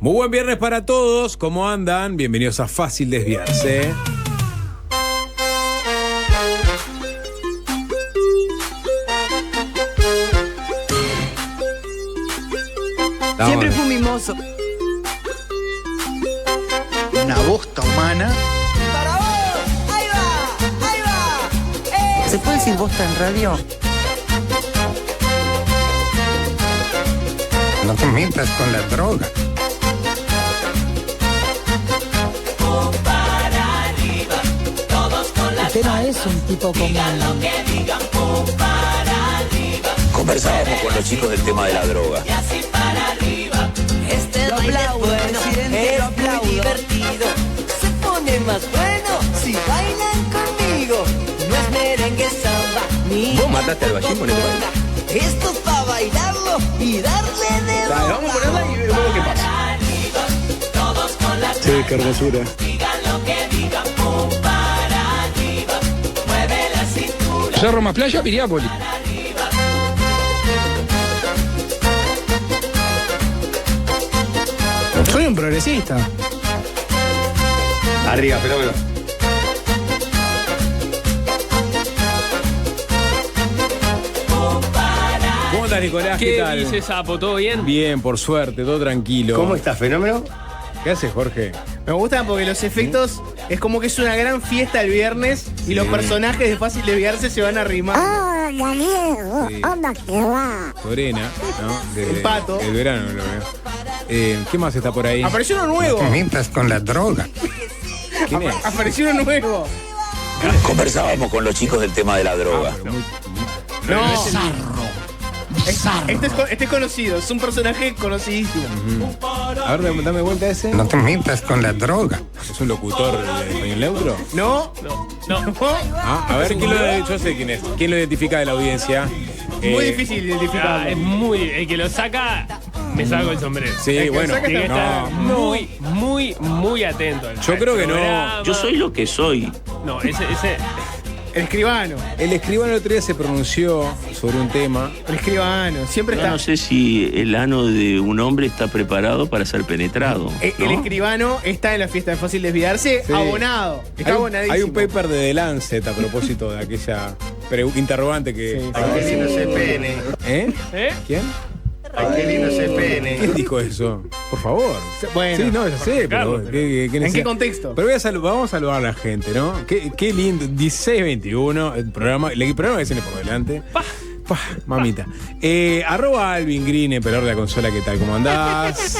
Muy buen viernes para todos, ¿cómo andan? Bienvenidos a Fácil Desviarse. Siempre fue un mimoso. Una bosta humana. ¡Para vos! ¡Ahí va! ¡Ahí va! ¿Se puede decir bosta en radio? No te metas con la droga. Usted no es un tipo común. Conversábamos con los chicos del tema de la droga. Este Lo baile aplaudo, bueno presidente, es lo aplaudo. muy divertido. Se pone más bueno si bailan conmigo. No es merengue, samba, ni ¿Vos mataste al ballín con este baile? conga. Esto es para bailarlo y darle de Dale, vamos a ponerla y vemos qué pasa. Sí, qué hermosura. Cerro más playa, Piriápolis. Soy un progresista. Arriba, fenómeno. ¿Cómo estás, Nicolás? ¿Qué ¿Qué tal? dice Sapo? ¿Todo bien? Bien, por suerte, todo tranquilo. ¿Cómo estás, fenómeno? ¿Qué haces, Jorge? Me gusta porque los efectos es como que es una gran fiesta el viernes y los personajes de Fácil Desviarse se van a rimar. Sí. Lorena, ¿no? El pato. El verano lo veo. ¿Qué más está por ahí? Apareció uno nuevo. No te metas con la droga. ¿Quién es? Apareció uno nuevo. Conversábamos con los chicos del tema de la droga. No. Este es conocido, es un personaje conocidísimo. A ver, dame vuelta ese. No te metas con la droga. ¿Es un locutor de español neutro? No. A ver, yo sé quién es. ¿Quién lo identifica de la audiencia? Muy difícil identificarlo. Es muy. El que lo saca, me saco el sombrero. Sí, El que bueno. saca Tiene que estar No, muy atento. Yo creo que no. programa. Yo soy lo que soy. No, ese. El escribano. El escribano el otro día se pronunció sobre un tema. El escribano. Siempre Yo está. no sé si el ano de un hombre está preparado para ser penetrado. El ¿no? escribano está en la fiesta de Fácil Desviarse, Sí. abonado. Está abonadísimo. Hay un paper de The Lancet a propósito de aquella interrogante que. Sí. Qué lindo ese pene. ¿Eh? ¿Eh? ¿Quién? Qué lindo ese pene. ¿Quién dijo eso? Por favor. Bueno. Sí, no, ya sé, pero. Carlos, ¿qué ¿En qué necesidad? contexto? Pero vamos a saludar a la gente, ¿no? Qué lindo. 16-21, el programa que viene por delante. Mamita. Arroba Alvin Green, emperador de la consola, ¿qué tal? ¿Cómo andás?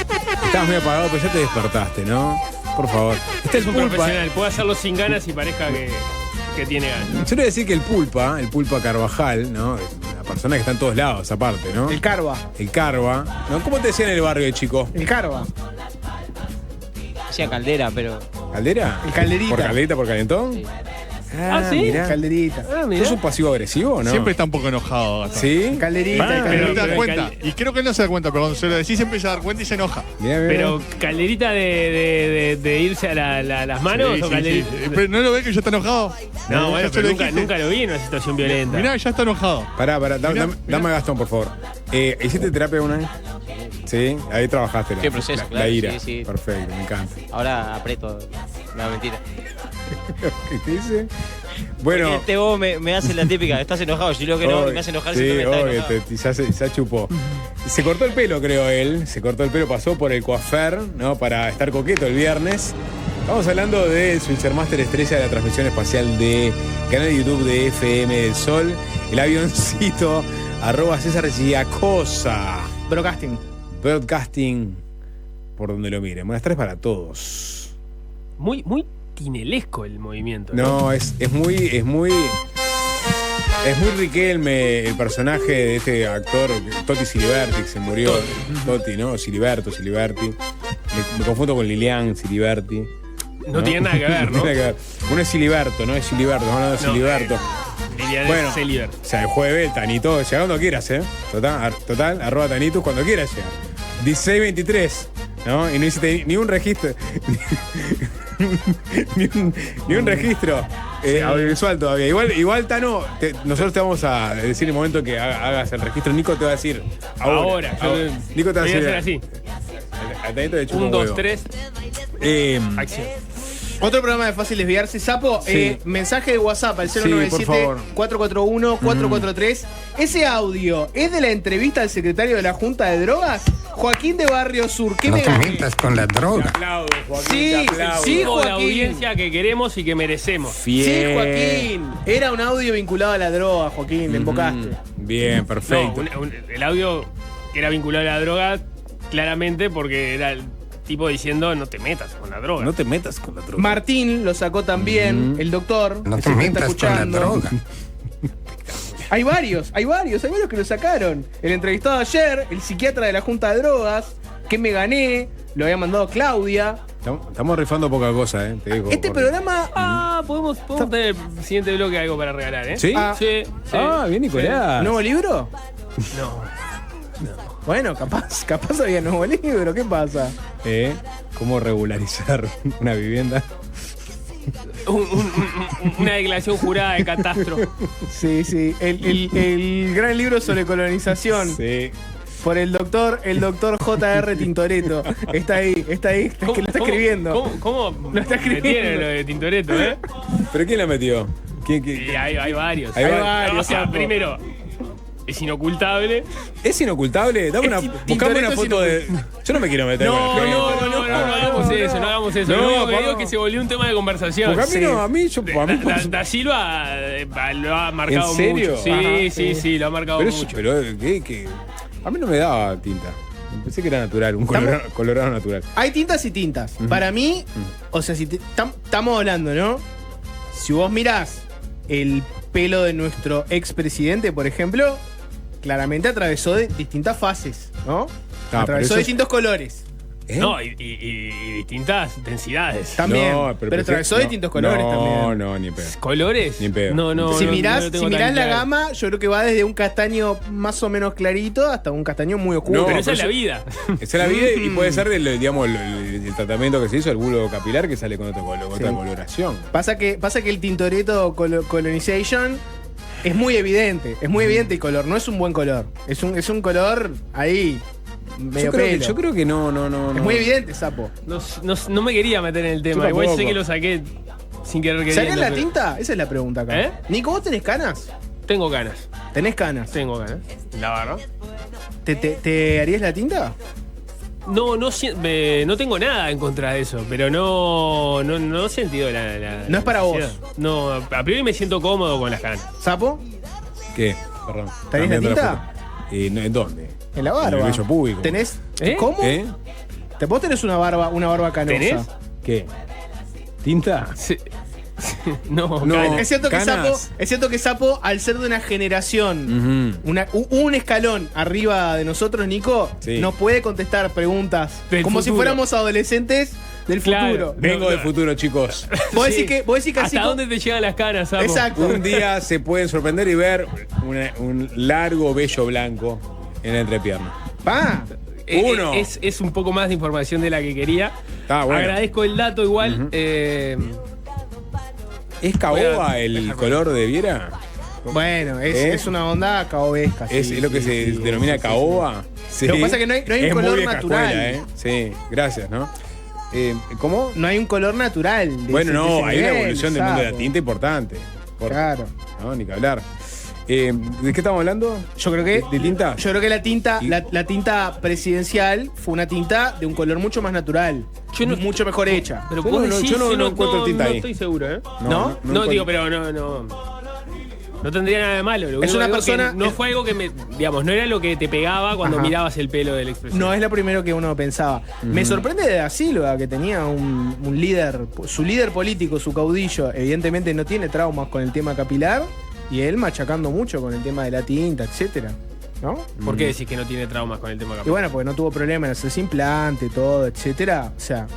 Estabas medio apagado, pero ya te despertaste, ¿no? Por favor. Este Es un Pulpa. profesional. Puede hacerlo sin ganas y parezca que tiene ganas. Yo le voy a decir que el Pulpa Carvajal, ¿no? La persona que está en todos lados, aparte, ¿no? El Carva. El Carva. ¿No? ¿Cómo te decían en el barrio de chico? El Carva. Hacía Caldera, pero ¿Caldera? El Calderita. ¿Por Calderita, por Calentón? Sí. Ah, ¿sí? Mirá. Calderita. Ah, mirá. ¿Sos un pasivo agresivo o no? Siempre está un poco enojado, Gastón. ¿Sí? Calderita. Pero no te das pero cuenta. Y creo que él no se da cuenta, pero cuando se lo decís siempre se da cuenta y se enoja. Mirá, mirá. Pero calderita de irse a las manos Sí, o sí, calderita. sí. Pero ¿no lo ves que ya está enojado? No, bueno, Ya se pero lo nunca, dijiste. nunca lo vi en una situación violenta. Mirá, ya está enojado. Pará, dame, Mirá, dame a Gastón, por favor. ¿Hiciste terapia una vez? Sí, ahí trabajaste. Qué proceso, la claro, ira. sí, sí. Perfecto, me encanta. ahora aprieto. No, mentira. ¿Qué te dice? Bueno. Porque este vos me hace la típica, estás enojado, yo digo que no, obvio, y me hace enojar sí, si tú me estás obvio, enojado. ya chupó. Se cortó el pelo, creo él. Se cortó el pelo, pasó por el coafer, ¿no? Para estar coqueto el viernes. Estamos hablando del Switchermaster estrella de la transmisión espacial de canal de YouTube de FM del Sol. El avioncito, @ César Giacosa. Broadcasting, por donde lo miren. Buenas tardes para todos. Muy tinelesco el movimiento. No, es muy Riquelme, el personaje de este actor, Totti Siliberti, que se murió. Totti, ¿no? Siliberti. Me confundo con Lilian Siliberti. No tiene nada que ver, ¿no? Tiene que ver. Uno es Siliberto, no es Siliberto, estamos hablando de No, Siliberto. Liliana Bueno, Celiber. o sea, el jueves, el Tanito, llega cuando quieras, ¿eh? Total, @ Tanitus cuando quieras llegar. 16-23, ¿no? Y no hiciste ni un registro. ni un registro audiovisual todavía. Igual Tano, nosotros te vamos a decir en el momento que hagas el registro. Nico te va a decir Ahora. Nico te va a Voy a decir. hacer así. Atadito de chupa 1, 2, huevo. 3. Acción. Otro programa de fácil desviarse, Sapo. Sí. Mensaje de WhatsApp al Sí, por favor. 097-441-443. ¿Ese audio es de la entrevista al secretario de la Junta de Drogas? Joaquín de Barrio Sur. ¿Qué No me te gané? metas con la Te droga. aplaudo, Joaquín, Sí, te aplaudo. sí, Tipo de Joaquín. audiencia que queremos y que merecemos. Bien. Sí, Joaquín. Era un audio vinculado a la droga, Joaquín. Le invocaste. Bien, No, perfecto. el audio era vinculado a la droga claramente porque era el tipo diciendo no te metas con la droga. No te metas con la droga. Martín lo sacó también, el doctor. No que te se me está metas con la escuchando. droga. Hay varios que lo sacaron. El entrevistado ayer, el psiquiatra de la Junta de Drogas, que me gané, lo había mandado Claudia. Estamos rifando poca cosa, te digo. Este Jorge. programa. Podemos tener el siguiente bloque algo para regalar, ¿eh? ¿Sí? Sí. Ah, bien, Nicolás. ¿Nuevo libro? No. Bueno, capaz había nuevo libro. ¿Qué pasa? ¿Cómo regularizar una vivienda? Una declaración jurada de catastro. Sí. El gran libro sobre colonización. Sí. Por el doctor J.R. Tintoretto. Está ahí, que lo está escribiendo. ¿Cómo Lo está escribiendo. me tiene lo de Tintoretto, eh? ¿Pero quién la metió? ¿Quién? Y hay varios. Hay varios, O sea, Sapo. primero, es inocultable. ¿Es inocultable? Dame una, buscame una Tintoretto foto es de. Yo no me quiero meter con No el hagamos eso, no hagamos eso. No, Lo único que pa- digo es que se volvió un tema de conversación. Porque a mí no, a mí, Da Silva lo ha marcado ¿En serio? mucho. Sí, Ajá, sí, lo ha marcado Pero, mucho. ¿qué? A mí no me daba tinta. Pensé que era natural, un colorado natural. Hay tintas y tintas. Para mí, o sea, si estamos hablando, ¿no? Si vos mirás el pelo de nuestro expresidente, por ejemplo, claramente atravesó de distintas fases, ¿no? pero Atravesó eso es- distintos colores. No, y distintas densidades. También. No, pero atravesó distintos colores también. No, ni pedo. ¿Colores? Ni en pedo. No. Si no mirás, lo tengo si mirás tan la claro. gama, yo creo que va desde un castaño más o menos clarito hasta un castaño muy oscuro. No, Pero esa pero es la vida. Esa es la vida y puede ser el tratamiento que se hizo, el bulbo capilar, que sale con otra coloración. Pasa que el Tintoretto Colonization es muy evidente el color, no es un buen color. Es un color ahí, medio pelo. Yo creo que no. Es muy evidente, Sapo. No me quería meter en el tema. Yo Igual sé tampoco. que lo saqué sin querer queriendo. ¿Sacás la pero- tinta? Esa es la pregunta acá. ¿Eh? Nico, ¿vos tenés canas? Tengo ganas. ¿Tenés canas? La barba. ¿Te harías la tinta? No tengo nada en contra de eso, pero no he sentido la No es para vos. necesidad. No, a priori me siento cómodo con las canas. ¿Sapo? ¿Qué? Perdón. ¿Te harías la Cambiando tinta? foto. ¿En dónde? En la barba. En el vello público. ¿Tenés? ¿Eh? ¿Cómo? ¿Eh? Vos tenés una barba canosa. ¿Tenés? ¿Qué? ¿Tinta? Sí. No, No. canas. Es cierto Canas. que Sapo, al ser de una generación, un escalón arriba de nosotros, Nico, Sí. no puede contestar preguntas Del como si futuro. fuéramos adolescentes del Claro. futuro. Vengo del futuro, chicos. Vos Sí. decís que así ¿Hasta dónde te llegan las canas, Sapo? Exacto. Un día se pueden sorprender y ver un largo vello blanco en la entrepierna. Pa. Uno. Es un poco más de información de la que quería. Ah, bueno. Agradezco el dato igual. ¿Es caoba el color de Viera? Bueno, ¿Eh? es una onda caobesca. ¿Es sí, lo que sí, se sí, denomina sí, sí, caoba? Sí. Lo que pasa es que no hay un Es muy color vieja natural. escuela, Sí, gracias, ¿no? ¿Cómo? No hay un color natural. de Bueno, ese- de no, ese hay una nivel, evolución del mundo de la Sapo. tinta importante. Claro. No, ni que hablar. ¿De qué estamos hablando? Yo creo que ¿De tinta? Yo creo que la tinta, Y- la tinta presidencial fue una tinta de un color mucho más natural. Yo no- mucho mejor hecha. Pero Yo vos no- decís, yo no encuentro tinta ahí. estoy seguro, ¿eh? ¿No? No, digo, pero no tendría nada de malo. Lo único una que digo es que persona- no fue algo que digamos, no era lo que te pegaba cuando Ajá. mirabas el pelo del expresidente. No es lo primero que uno pensaba. Me sorprende de Da Silva, que tenía un líder, su líder político, su caudillo, evidentemente no tiene traumas con el tema capilar, y él machacando mucho con el tema de la tinta, etcétera. ¿No? ¿Por qué decís que no tiene traumas con el tema Y capilar? bueno, porque no tuvo problema en hacerse implante, todo, etcétera. O sea,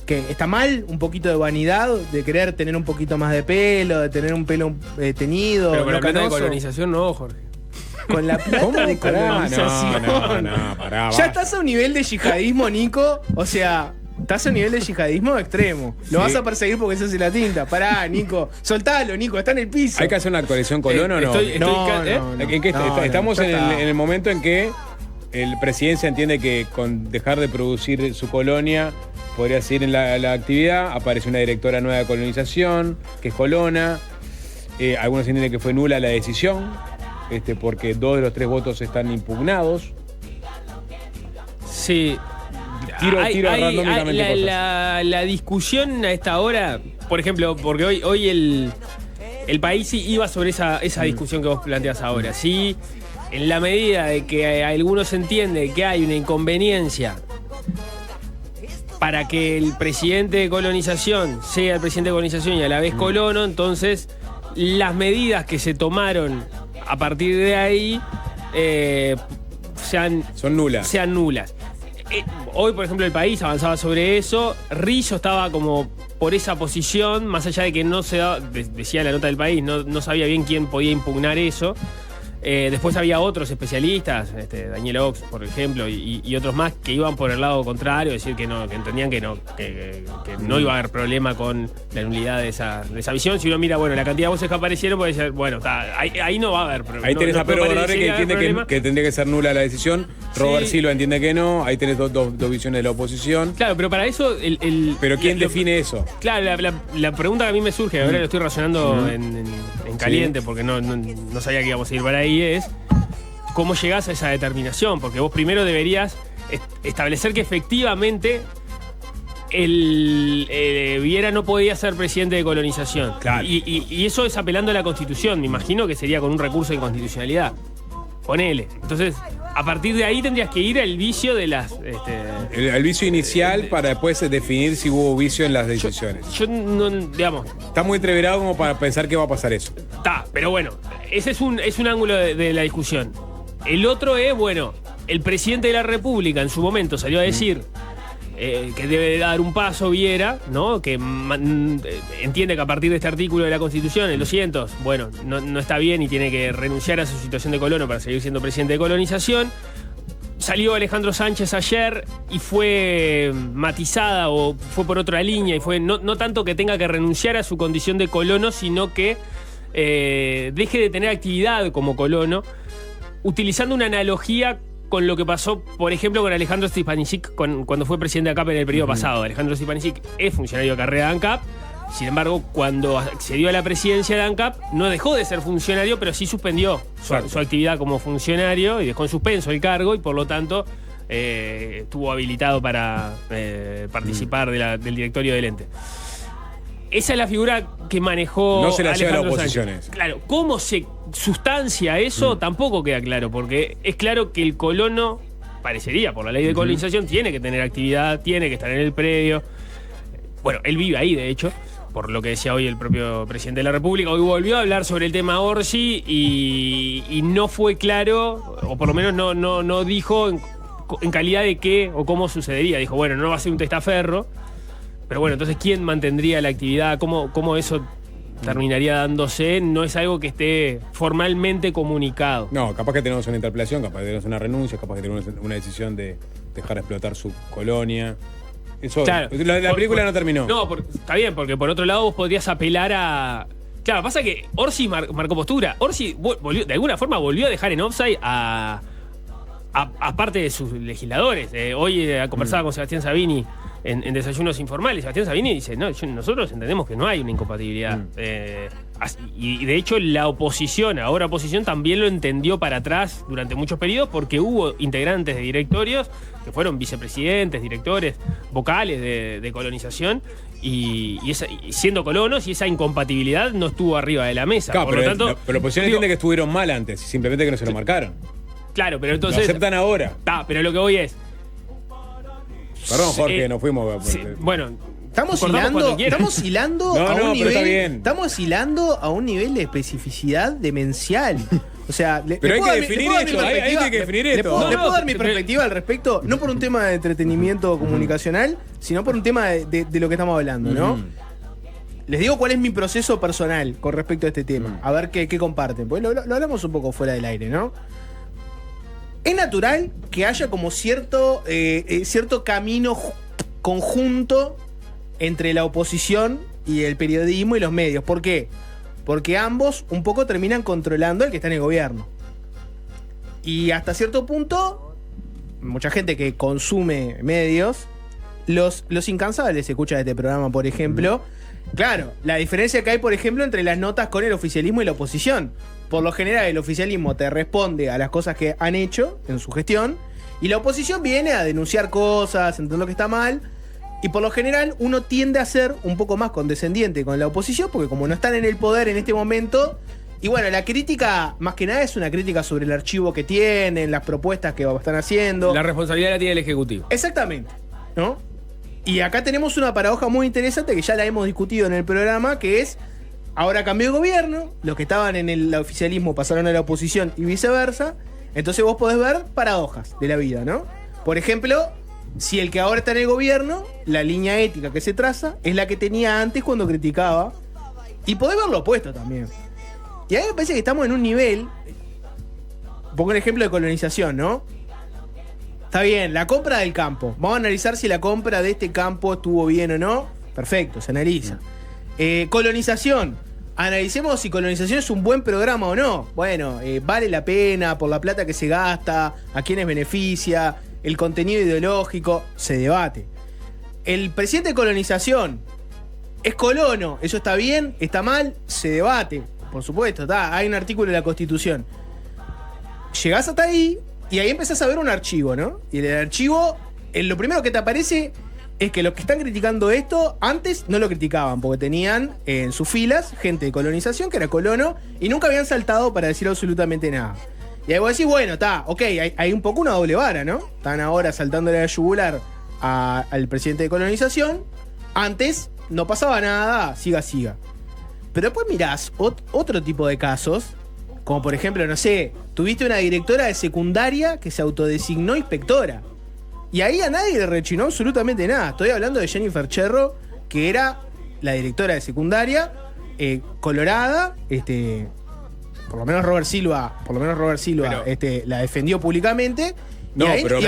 que está mal un poquito de vanidad, de querer tener un poquito más de pelo, de tener un pelo teñido, Pero con no la plata de canoso. colonización no, Jorge. Con la plata ¿Cómo? de Pará, colonización. no, pará, Ya va. estás a un nivel de yihadismo, Nico. O sea, estás a un nivel de yihadismo extremo. Lo vas a perseguir porque se hace la tinta. Pará, Nico. Soltalo, Nico. Está en el piso. ¿Hay que hacer una actualización Colón o no? estoy No, ca- no, ¿eh? no. ¿En qué No, no, estamos ya en está. el momento en que el presidencia entiende que con dejar de producir su colonia podría seguir en la actividad. Aparece una directora nueva de colonización, que es Colonna. Algunos entienden que fue nula la decisión, porque 2 de los 3 votos están impugnados. Sí. Tiro randómicamente cosas. La discusión a esta hora, por ejemplo, porque hoy el país sí iba sobre esa discusión que vos planteás ahora. Sí, en la medida de que algunos entienden que hay una inconveniencia para que el presidente de colonización sea el presidente de colonización y a la vez colono, entonces las medidas que se tomaron a partir de ahí son nulas. Hoy, por ejemplo, el país avanzaba sobre eso. Rizzo estaba como por esa posición, más allá de que no se da, decía la nota del país, no sabía bien quién podía impugnar eso. Después había otros especialistas, Daniel Ox, por ejemplo, y otros más que iban por el lado contrario, decir que entendían que no iba a haber problema con la nulidad de esa visión. Si uno mira, bueno, la cantidad de voces que aparecieron, puede ser, bueno, ahí no va a haber problema. Ahí tenés a Pedro Bernardi que entiende que tendría que ser nula la decisión. Robert Silva entiende que no. Ahí tenés dos visiones de la oposición. Claro, pero para eso ¿Pero quién define eso? Claro, la pregunta que a mí me surge, ahora lo estoy razonando en caliente, porque no sabía que íbamos a ir para ahí, es cómo llegás a esa determinación, porque vos primero deberías establecer que efectivamente Viera no podía ser presidente de colonización. Claro. Y eso es apelando a la Constitución, me imagino que sería con un recurso de inconstitucionalidad. Ponele. Entonces, a partir de ahí tendrías que ir al vicio de las... El vicio inicial para después definir si hubo vicio en las decisiones. Yo no, digamos... Está muy entreverado como para pensar que va a pasar eso. Está, pero bueno, ese es un ángulo de la discusión. El otro es, bueno, el presidente de la República en su momento salió a decir que debe dar un paso Viera, ¿no? Que entiende que a partir de este artículo de la Constitución, el 200, bueno, no está bien y tiene que renunciar a su situación de colono para seguir siendo presidente de colonización. Salió Alejandro Sánchez ayer y fue matizada o fue por otra línea y fue no tanto que tenga que renunciar a su condición de colono, sino que deje de tener actividad como colono, utilizando una analogía con lo que pasó, por ejemplo, con Alejandro Stepanisic cuando fue presidente de ANCAP en el periodo pasado. Alejandro Stepanisic es funcionario de carrera de ANCAP. Sin embargo, cuando accedió a la presidencia de ANCAP, no dejó de ser funcionario, pero sí suspendió su actividad como funcionario y dejó en suspenso el cargo y, por lo tanto, estuvo habilitado para participar del directorio del ente. Esa es la figura que manejó No se la lleva a la Alejandro oposición. Sánchez. Claro, ¿cómo se sustancia eso? Tampoco queda claro, porque es claro que el colono, parecería, por la ley de colonización, tiene que tener actividad, tiene que estar en el predio. Bueno, él vive ahí, de hecho, por lo que decía hoy el propio presidente de la República. Hoy volvió a hablar sobre el tema Orsi y no fue claro, o por lo menos no dijo en calidad de qué o cómo sucedería. Dijo, bueno, no va a ser un testaferro. Pero bueno, entonces, ¿quién mantendría la actividad? ¿Cómo eso terminaría dándose? No es algo que esté formalmente comunicado. No, capaz que tenemos una interpelación, capaz que tenemos una renuncia, capaz que tenemos una decisión de dejar explotar su colonia. Eso, claro, la película no terminó. No, está bien, porque por otro lado vos podrías apelar a... Claro, pasa que Orsi marcó postura. Orsi de alguna forma volvió a dejar en offside a parte de sus legisladores. Hoy conversaba con Sebastián Sabini en Desayunos Informales. Sebastián Sabini dice, no, nosotros entendemos que no hay una incompatibilidad. Y de hecho la oposición, ahora oposición, también lo entendió para atrás durante muchos periodos, porque hubo integrantes de directorios que fueron vicepresidentes, directores, vocales de colonización, y siendo colonos, y esa incompatibilidad no estuvo arriba de la mesa. Claro, por lo tanto, pero la oposición entiende que estuvieron mal antes, simplemente que no se lo marcaron. Claro, pero entonces... Lo aceptan ahora. Pero lo que voy es... Perdón, Jorge, nos fuimos. Bueno, Estamos hilando No, a un pero está nivel. bien. Estamos hilando a un nivel de especificidad demencial. O sea, Pero hay que definir esto, hay que definir esto. ¿Le puedo dar mi perspectiva al respecto? No por un tema de entretenimiento comunicacional, sino por un tema de lo que estamos hablando, ¿no? Les digo cuál es mi proceso personal con respecto a este tema. A ver qué comparten. Porque lo hablamos un poco fuera del aire, ¿no? Es natural que haya como cierto camino conjunto entre la oposición y el periodismo y los medios. ¿Por qué? Porque ambos un poco terminan controlando al que está en el gobierno. Y hasta cierto punto mucha gente que consume medios, los incansables escuchan este programa, por ejemplo. Claro, la diferencia que hay, por ejemplo, entre las notas con el oficialismo y la oposición. Por lo general, el oficialismo te responde a las cosas que han hecho en su gestión, y la oposición viene a denunciar cosas, entender lo que está mal. Y por lo general uno tiende a ser un poco más condescendiente con la oposición, porque como no están en el poder en este momento, y bueno, la crítica más que nada es una crítica sobre el archivo que tienen, las propuestas que están haciendo. La responsabilidad la tiene el Ejecutivo. Exactamente, ¿no? Y acá tenemos una paradoja muy interesante que ya la hemos discutido en el programa, que es, ahora cambió el gobierno, los que estaban en el oficialismo pasaron a la oposición y viceversa, entonces vos podés ver paradojas de la vida, ¿no? Por ejemplo, si el que ahora está en el gobierno, la línea ética que se traza es la que tenía antes cuando criticaba, y podés ver lo opuesto también. Y a mí me parece que estamos en un nivel, pongo el ejemplo de colonización, ¿no? Está bien, la compra del campo. Vamos a analizar si la compra de este campo estuvo bien o no. Perfecto, se analiza. Colonización. Analicemos si colonización es un buen programa o no. Bueno, vale la pena por la plata que se gasta, a quiénes beneficia, el contenido ideológico, se debate. El presidente de colonización es colono, ¿eso está bien? ¿Está mal? Se debate, por supuesto, hay un artículo de la Constitución. Llegás hasta ahí y ahí empezás a ver un archivo, ¿no? Y en el archivo, lo primero que te aparece es que los que están criticando esto, antes no lo criticaban, porque tenían en sus filas gente de colonización, que era colono, y nunca habían saltado para decir absolutamente nada. Y ahí vos decís, bueno, ok, hay un poco una doble vara, ¿no? Están ahora saltándole a la yugular al presidente de colonización. Antes no pasaba nada, siga. Pero después mirás otro tipo de casos, como por ejemplo, no sé, tuviste una directora de secundaria que se autodesignó inspectora. Y ahí a nadie le rechinó absolutamente nada. Estoy hablando de Jennifer Cherro, que era la directora de secundaria, colorada, por lo menos Robert Silva pero, la defendió públicamente. No, pero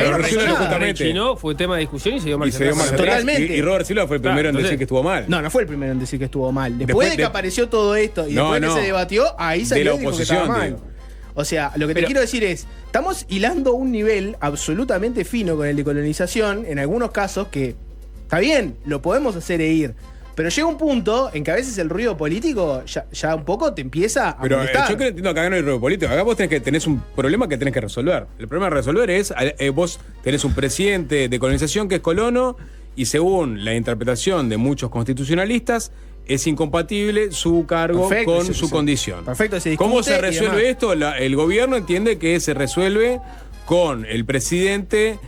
rechinó, fue tema de discusión y se dio marcha atrás. Totalmente. Y Robert Silva fue el primero en decir que estuvo mal. No fue el primero en decir que estuvo mal. Después de que apareció todo esto y después de que se debatió, ahí salió y dijo que estaba mal. Digo. O sea, lo que te quiero decir es, estamos hilando un nivel absolutamente fino con el de colonización, en algunos casos que, está bien, lo podemos hacer e ir. Pero llega un punto en que a veces el ruido político ya un poco te empieza a molestar. Yo entiendo que acá no hay ruido político. Acá vos tenés un problema que tenés que resolver. El problema de resolver es, vos tenés un presidente de colonización que es colono y según la interpretación de muchos constitucionalistas, es incompatible su cargo con su condición. Perfecto, se discute. ¿Cómo se resuelve esto? El gobierno entiende que se resuelve con el presidente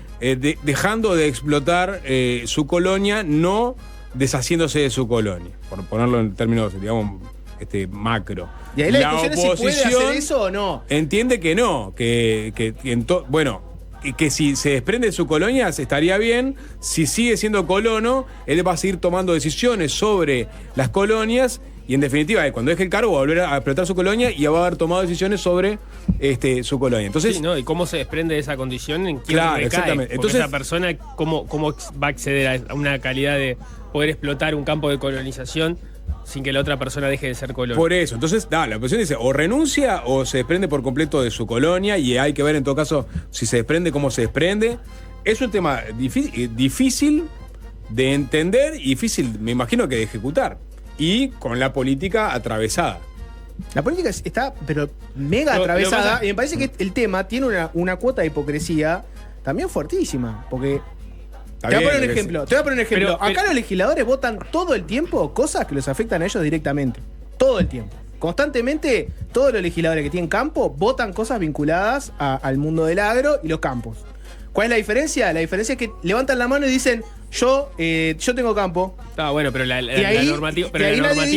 dejando de explotar su colonia, no deshaciéndose de su colonia, por ponerlo en términos, digamos, macro. Y ahí la discusión es si puede hacer eso o no. Entiende que no, que si se desprende de su colonia estaría bien. Si sigue siendo colono, él va a seguir tomando decisiones sobre las colonias y en definitiva, cuando deje el cargo va a volver a explotar su colonia y va a haber tomado decisiones sobre su colonia. Entonces, sí, ¿no? ¿Y cómo se desprende de esa condición? ¿En quién claro, recae? exactamente. Entonces, esa persona, ¿cómo va a acceder a una calidad de poder explotar un campo de colonización sin que la otra persona deje de ser colono? Por eso, entonces, la oposición dice, o renuncia o se desprende por completo de su colonia, y hay que ver en todo caso si se desprende, cómo se desprende. Es un tema difícil de entender y difícil, me imagino, que de ejecutar. Y con la política atravesada. La política está, pero mega atravesada, y me parece que el tema tiene una cuota de hipocresía también fuertísima, porque... Te voy a poner un ejemplo. Acá los legisladores votan todo el tiempo cosas que los afectan a ellos directamente. Todo el tiempo. Constantemente, todos los legisladores que tienen campo votan cosas vinculadas al mundo del agro y los campos. ¿Cuál es la diferencia? La diferencia es que levantan la mano y dicen, yo tengo campo. Bueno, pero la normativa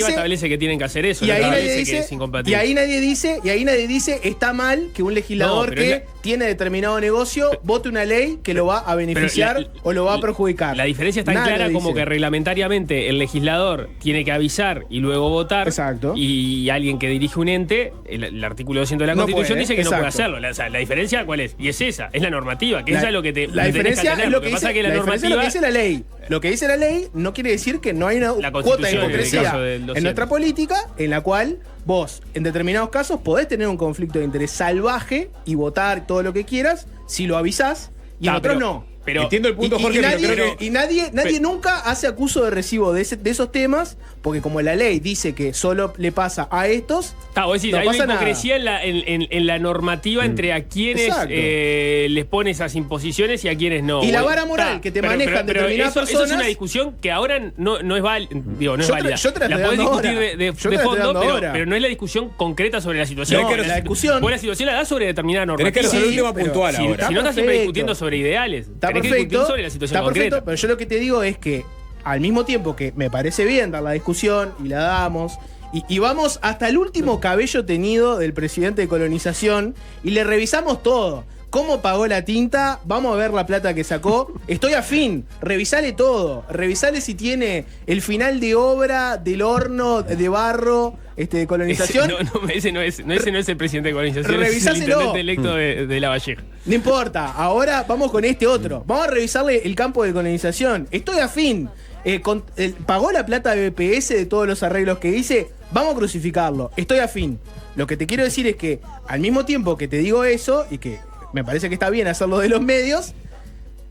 establece que tienen que hacer eso. Y ahí nadie dice que es incompatible. Y ahí nadie dice, está mal que un legislador tiene determinado negocio vote una ley que lo va a beneficiar o lo va a perjudicar. La diferencia es tan clara como que reglamentariamente el legislador tiene que avisar y luego votar. Exacto. Y alguien que dirige un ente, el artículo 200 de la Constitución dice que no puede hacerlo. O sea, la diferencia, ¿cuál es? Y es esa, es la normativa, que esa es lo que te... La diferencia es lo que pasa que la normativa... lo que dice la ley. Lo que dice la ley no quiere decir que no hay una cuota de hipocresía en nuestra política en la cual vos, en determinados casos, podés tener un conflicto de interés salvaje y votar todo lo que quieras si lo avisás y en otros no. Pero entiendo el punto, Jorge, y nadie nunca hace acuso de recibo de esos temas, porque como la ley dice que solo le pasa a estos, vos decís, no hay una pasa hipocresía en la normativa entre a quienes les pone esas imposiciones y a quienes no. Y la vara moral que te manejan determinadas personas. Eso es una discusión que ahora no es válida. Digo, no es válida. Yo te la podés discutir ahora. de fondo, pero no es la discusión concreta sobre la situación. No, la discusión. Vos la situación la das sobre determinada normativa. Tenés que resolver un tema puntual ahora. Si no estás siempre discutiendo sobre ideales. Está tenés que discutir sobre la situación concreta. Pero yo lo que te digo es que al mismo tiempo que me parece bien dar la discusión y la damos, y vamos hasta el último cabello tenido del presidente de colonización y le revisamos todo. ¿Cómo pagó la tinta? Vamos a ver la plata que sacó. Estoy afín. Revisale todo. Revisale si tiene el final de obra del horno de barro de colonización. Ese no es el presidente de colonización. Revisáselo. Es el intendente electo de La Valleja. No importa. Ahora vamos con este otro. Vamos a revisarle el campo de colonización. Estoy afín. Pagó la plata de BPS de todos los arreglos que hice. Vamos a crucificarlo. Estoy afín. Lo que te quiero decir es que al mismo tiempo que te digo eso y que me parece que está bien hacerlo de los medios,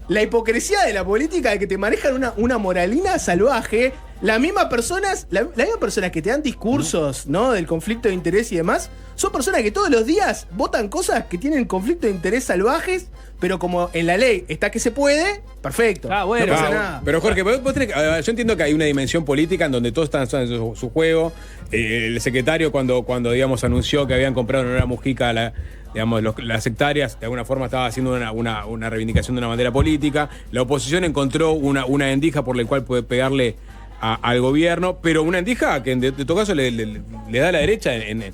la hipocresía de la política de que te manejan una moralina salvaje, las mismas personas que te dan discursos, ¿no? Del conflicto de interés y demás, son personas que todos los días votan cosas que tienen conflicto de interés salvajes, pero como en la ley está que se puede, perfecto. Bueno. No pasa nada. Pero Jorge, vos tenés yo entiendo que hay una dimensión política en donde todos están en su juego. El secretario cuando digamos anunció que habían comprado en Hora Mujica las hectáreas, de alguna forma estaba haciendo una reivindicación de una bandera política. La oposición encontró una endija por la cual puede pegarle al gobierno, pero una endija que en todo caso le da a la derecha en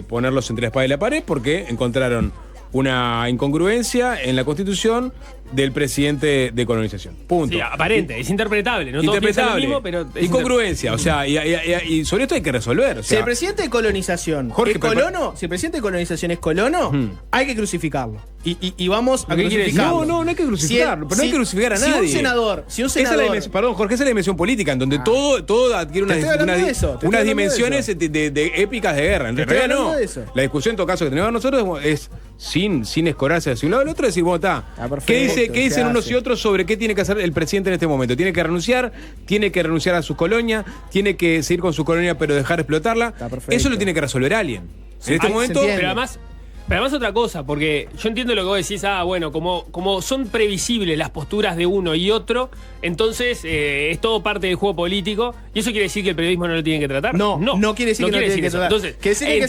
ponerlos entre la espada y la pared, porque encontraron una incongruencia en la Constitución del presidente de colonización. Punto. Sí, aparente, es interpretable. No todos piensan lo mismo, pero es incongruencia, o sea, y sobre esto hay que resolver. O sea, si el presidente de colonización es colono, hay que crucificarlo. Y vamos a crucificarlo. No hay que crucificarlo, pero no hay que crucificar a nadie. Si un senador. Perdón, Jorge, esa es la dimensión política, en donde todo adquiere unas dimensiones de épicas de guerra. En realidad no. La discusión, en todo caso, que tenemos nosotros es sin escorarse hacia un lado al otro, decir, bueno, está. ¿Qué dicen unos y otros sobre qué tiene que hacer el presidente en este momento? ¿Tiene que renunciar a sus colonias? ¿Tiene que seguir con su colonia pero dejar explotarla? Eso lo tiene que resolver alguien. En este momento. Pero además otra cosa, porque yo entiendo lo que vos decís, bueno, como son previsibles las posturas de uno y otro, entonces es todo parte del juego político, y eso quiere decir que el periodismo no lo tiene que tratar. No quiere decir que no tiene que tratar. Entonces, hay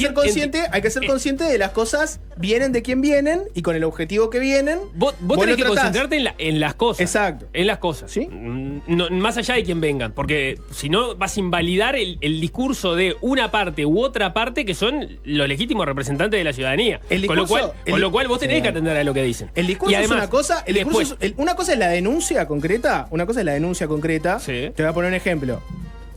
que ser consciente de las cosas vienen de quien vienen y con el objetivo que vienen. Vos tenés que concentrarte en las cosas. Exacto. En las cosas. ¿Sí? No, más allá de quien vengan, porque si no vas a invalidar el discurso de una parte u otra parte que son los legítimos representantes de la ciudadanía. Con lo cual vos tenés que atender a lo que dicen. El discurso es una cosa. Una cosa es la denuncia concreta. Sí. Te voy a poner un ejemplo.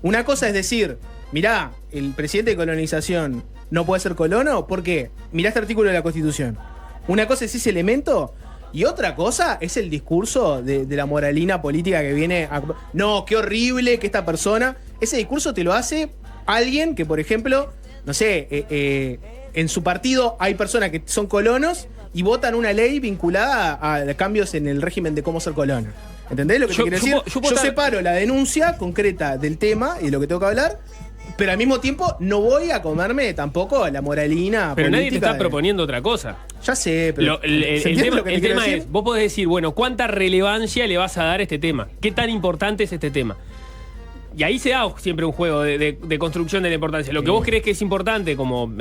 Una cosa es decir, mirá, el presidente de colonización no puede ser colono. ¿Por qué? Mirá este artículo de la Constitución. Una cosa es ese elemento. Y otra cosa es el discurso de la moralina política que viene a... No, qué horrible que esta persona... Ese discurso te lo hace alguien que, por ejemplo, no sé, en su partido hay personas que son colonos y votan una ley vinculada a cambios en el régimen de cómo ser colono. ¿Entendés lo que te quiero decir? Yo separo la denuncia concreta del tema y de lo que tengo que hablar, pero al mismo tiempo no voy a comerme tampoco la moralina pero política. Nadie te está proponiendo otra cosa. Ya sé, pero el tema es, vos podés decir, bueno, ¿cuánta relevancia le vas a dar a este tema? ¿Qué tan importante es este tema? Y ahí se da siempre un juego de construcción de la importancia. Lo que vos crees que es importante como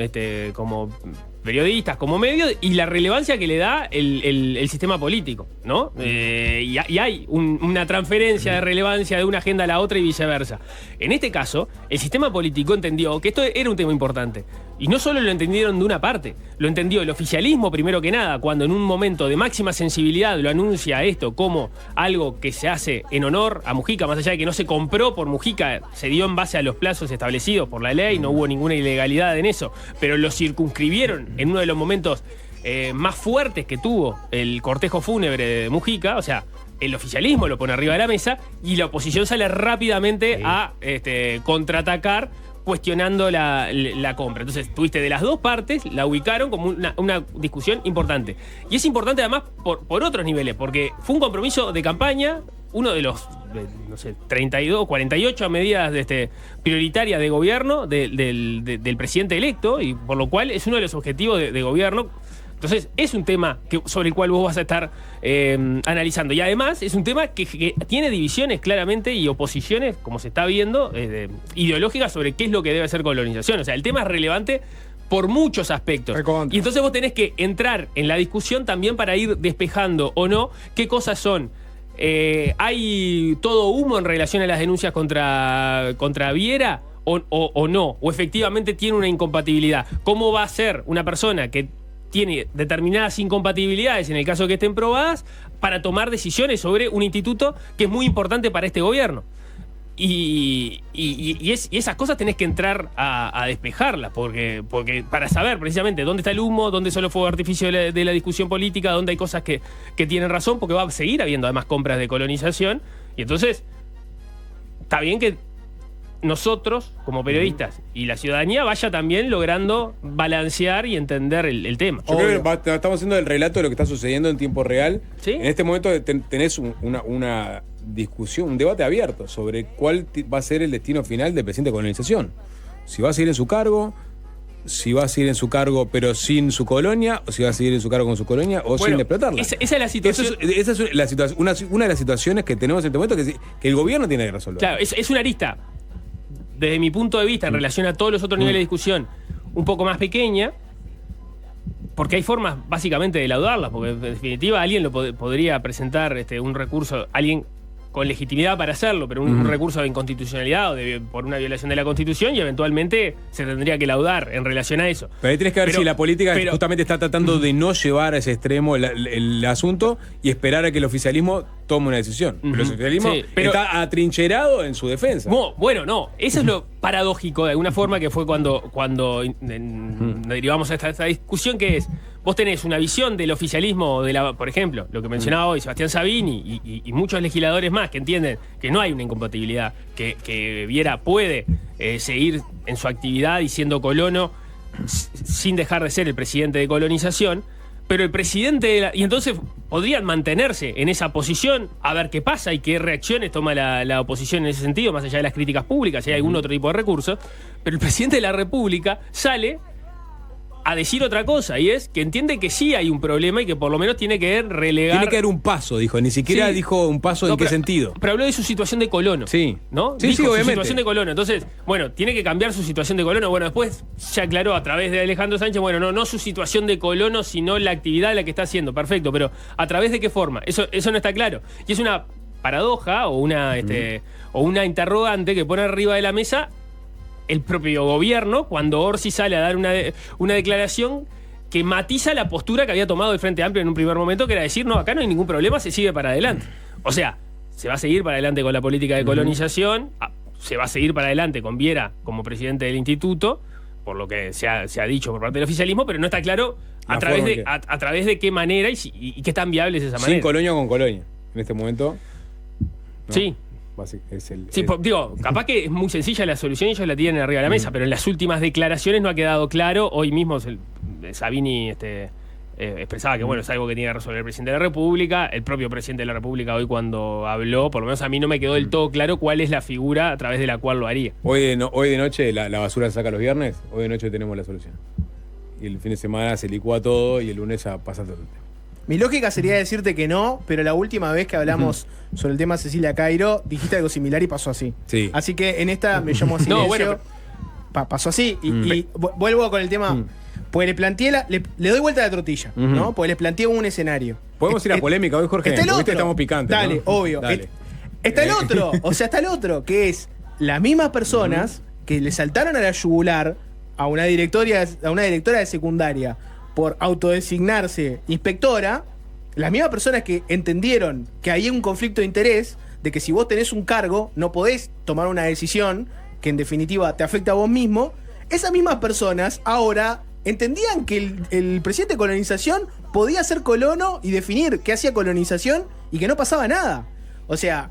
periodistas, como medios, y la relevancia que le da el sistema político, ¿no? Y hay una transferencia de relevancia de una agenda a la otra y viceversa. En este caso, el sistema político entendió que esto era un tema importante. Y no solo lo entendieron de una parte, lo entendió el oficialismo primero que nada, cuando en un momento de máxima sensibilidad lo anuncia esto como algo que se hace en honor a Mujica, más allá de que no se compró por Mujica, se dio en base a los plazos establecidos por la ley, no hubo ninguna ilegalidad en eso, pero lo circunscribieron en uno de los momentos más fuertes que tuvo el cortejo fúnebre de Mujica, o sea, el oficialismo lo pone arriba de la mesa y la oposición sale rápidamente a contraatacar cuestionando la compra. Entonces, tuviste de las dos partes, la ubicaron como una discusión importante. Y es importante además por otros niveles, porque fue un compromiso de campaña, uno de los, no sé, 32, 48 medidas prioritarias de gobierno del presidente electo, y por lo cual es uno de los objetivos de gobierno. Entonces, es un tema sobre el cual vos vas a estar analizando. Y además, es un tema que tiene divisiones claramente y oposiciones, como se está viendo, ideológicas sobre qué es lo que debe ser colonización. O sea, el tema es relevante por muchos aspectos. Recontra. Y entonces vos tenés que entrar en la discusión también para ir despejando o no qué cosas son. ¿Hay todo humo en relación a las denuncias contra Viera o no? ¿O efectivamente tiene una incompatibilidad? ¿Cómo va a ser una persona que tiene determinadas incompatibilidades, en el caso que estén probadas, para tomar decisiones sobre un instituto que es muy importante para este gobierno? Y esas cosas tenés que entrar a despejarlas, porque para saber precisamente dónde está el humo, dónde son los fuegos de artificio de la discusión política, dónde hay cosas que tienen razón, porque va a seguir habiendo además compras de colonización. Y entonces, está bien que nosotros, como periodistas, y la ciudadanía vaya también logrando balancear y entender el tema. Yo creo que estamos haciendo el relato de lo que está sucediendo en tiempo real. ¿Sí? En este momento tenés una discusión, un debate abierto sobre cuál va a ser el destino final del presidente de colonización. Si va a seguir en su cargo, si va a seguir en su cargo pero sin su colonia, o si va a seguir en su cargo con su colonia o sin explotarla. Esa es la situación. Esa es la situación, una de las situaciones que tenemos en este momento que el gobierno tiene que resolver. Claro, es una arista, desde mi punto de vista, en relación a todos los otros niveles de discusión, un poco más pequeña, porque hay formas básicamente de laudarlas, porque en definitiva alguien podría presentar un recurso, alguien con legitimidad para hacerlo, pero un recurso de inconstitucionalidad o por una violación de la Constitución, y eventualmente se tendría que laudar en relación a eso. Pero ahí tenés que ver si la política justamente está tratando de no llevar a ese extremo el asunto y esperar a que el oficialismo tome una decisión. Pero el oficialismo está atrincherado en su defensa. No, bueno, no. Eso es lo paradójico, de alguna forma, que fue cuando derivamos a esta discusión, que es, vos tenés una visión del oficialismo, por ejemplo, lo que mencionaba hoy Sebastián Sabini y muchos legisladores más que entienden que no hay una incompatibilidad, que Viera puede seguir en su actividad y siendo colono sin dejar de ser el presidente de colonización, pero el presidente y entonces podrían mantenerse en esa posición, a ver qué pasa y qué reacciones toma la oposición en ese sentido, más allá de las críticas públicas, si hay algún otro tipo de recurso. Pero el presidente de la República sale a decir otra cosa, y es que entiende que sí hay un problema y que por lo menos tiene que relegar. Tiene que dar un paso, dijo. Ni siquiera dijo un paso en qué sentido. Pero habló de su situación de colono. Sí. ¿No? Sí, dijo obviamente. Su situación de colono. Entonces, bueno, tiene que cambiar su situación de colono. Bueno, después se aclaró a través de Alejandro Sánchez, bueno, no su situación de colono, sino la actividad de la que está haciendo. Perfecto, pero ¿a través de qué forma? Eso no está claro. Y es una paradoja o una interrogante que pone arriba de la mesa el propio gobierno cuando Orsi sale a dar una declaración que matiza la postura que había tomado el Frente Amplio en un primer momento, que era decir, no, acá no hay ningún problema, se sigue para adelante. O sea, se va a seguir para adelante con la política de colonización, se va a seguir para adelante con Viera como presidente del instituto, por lo que se ha dicho por parte del oficialismo, pero no está claro a través de qué manera y qué tan viable es esa manera. Sin colonia o con colonia, en este momento. ¿no? Sí. Digo, capaz que es muy sencilla la solución y ellos la tienen arriba de la mesa, pero en las últimas declaraciones no ha quedado claro. Hoy mismo Sabini expresaba que bueno, es algo que tiene que resolver el presidente de la República. El propio presidente de la República hoy cuando habló, por lo menos a mí no me quedó del todo claro cuál es la figura a través de la cual lo haría. Hoy de noche la basura se saca los viernes, hoy de noche tenemos la solución. Y el fin de semana se licúa todo y el lunes ya pasa todo el tema. Mi lógica sería decirte que no, pero la última vez que hablamos sobre el tema Cecilia Cairo, dijiste algo similar y pasó así. Sí. Así que en esta me llamo a silencio. No, bueno, pasó así. Y vuelvo con el tema. Pues le planteé le doy vuelta a la tortilla, ¿no? Pues les planteé un escenario. Podemos ir a polémica hoy, Jorge. Está el otro. Estamos picantes. Dale, ¿no? obvio. Dale. Está el otro. O sea, está el otro, que es las mismas personas que le saltaron a la yugular a una directora de secundaria por autodesignarse inspectora, las mismas personas que entendieron que hay un conflicto de interés, de que si vos tenés un cargo, no podés tomar una decisión que en definitiva te afecta a vos mismo, esas mismas personas ahora entendían que el presidente de colonización podía ser colono y definir qué hacía colonización y que no pasaba nada. O sea,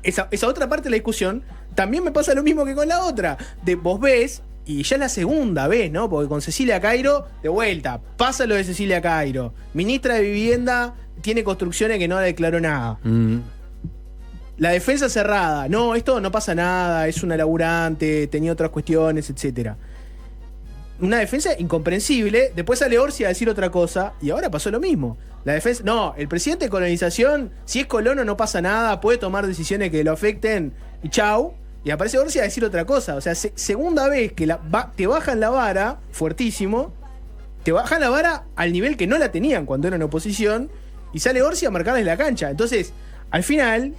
esa otra parte de la discusión también me pasa lo mismo que con la otra. Vos ves, y ya es la segunda vez, ¿no? Porque con Cecilia Cairo, de vuelta, pasa lo de Cecilia Cairo. Ministra de Vivienda tiene construcciones que no declaró nada. La defensa cerrada. No, esto no pasa nada, es una laburante, tenía otras cuestiones, etcétera. Una defensa incomprensible. Después sale Orsi a decir otra cosa y ahora pasó lo mismo. La defensa. No, el presidente de colonización, si es colono, no pasa nada, puede tomar decisiones que lo afecten y chau. Y aparece Orsi a decir otra cosa. O sea, segunda vez que te bajan la vara, fuertísimo. Te bajan la vara al nivel que no la tenían cuando eran oposición. Y sale Orsi a marcarles la cancha. Entonces, al final,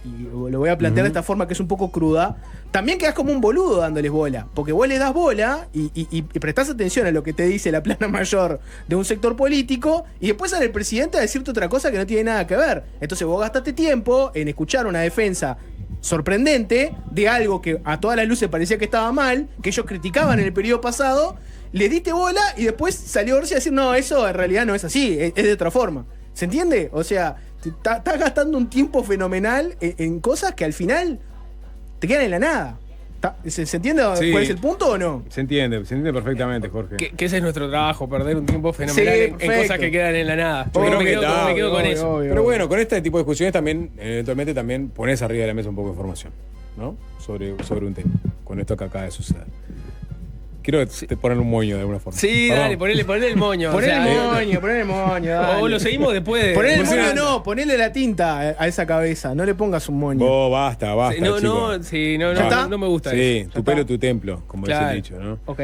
y lo voy a plantear de esta forma que es un poco cruda, también quedás como un boludo dándoles bola. Porque vos le das bola y prestás atención a lo que te dice la plana mayor de un sector político y después sale el presidente a decirte otra cosa que no tiene nada que ver. Entonces vos gastaste tiempo en escuchar una defensa sorprendente de algo que a todas las luces parecía que estaba mal, que ellos criticaban en el periodo pasado, le diste bola y después salió Orsi a decir, no, eso en realidad no es así, es de otra forma. ¿Se entiende? O sea, estás gastando un tiempo fenomenal en cosas que al final te quedan en la nada. ¿Se entiende cuál es el punto o no? Se entiende perfectamente, Jorge. Que ese es nuestro trabajo, perder un tiempo fenomenal en cosas que quedan en la nada. Yo Obvio, me quedo con eso. obvio. Pero bueno, con este tipo de discusiones también, eventualmente también pones arriba de la mesa un poco de información, ¿no? Sobre un tema, con esto que acaba de suceder. Quiero ponerle un moño de alguna forma. Sí, Perdón. dale, ponele el moño. Poner el moño, dale. O lo seguimos después de... Poner el moño no, ponele la tinta a esa cabeza, no le pongas un moño. Vos, basta, Sí, no, chico. no me gusta Sí, eso. tu pelo, tu templo, como Claro. dice el dicho, ¿no? Ok.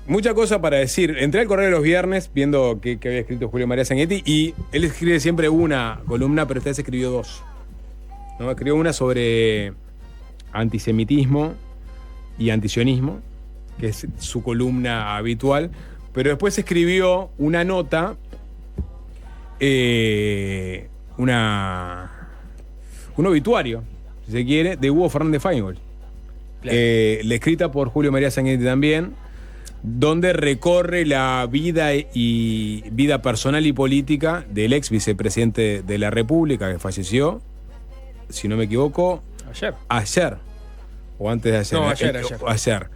Mucha cosa para decir. Entré al correo de los viernes viendo qué había escrito Julio María Sanguinetti y él escribe siempre una columna, pero esta vez escribió dos. ¿No? Escribió una sobre antisemitismo y antisionismo, que es su columna habitual, pero después escribió una nota, un obituario, si se quiere, de Hugo Fernández Feingold. Claro. La escrita por Julio María Sanguinetti también, donde recorre la vida personal y política del ex vicepresidente de la República, que falleció, si no me equivoco, ayer. O antes de ayer. No, ayer.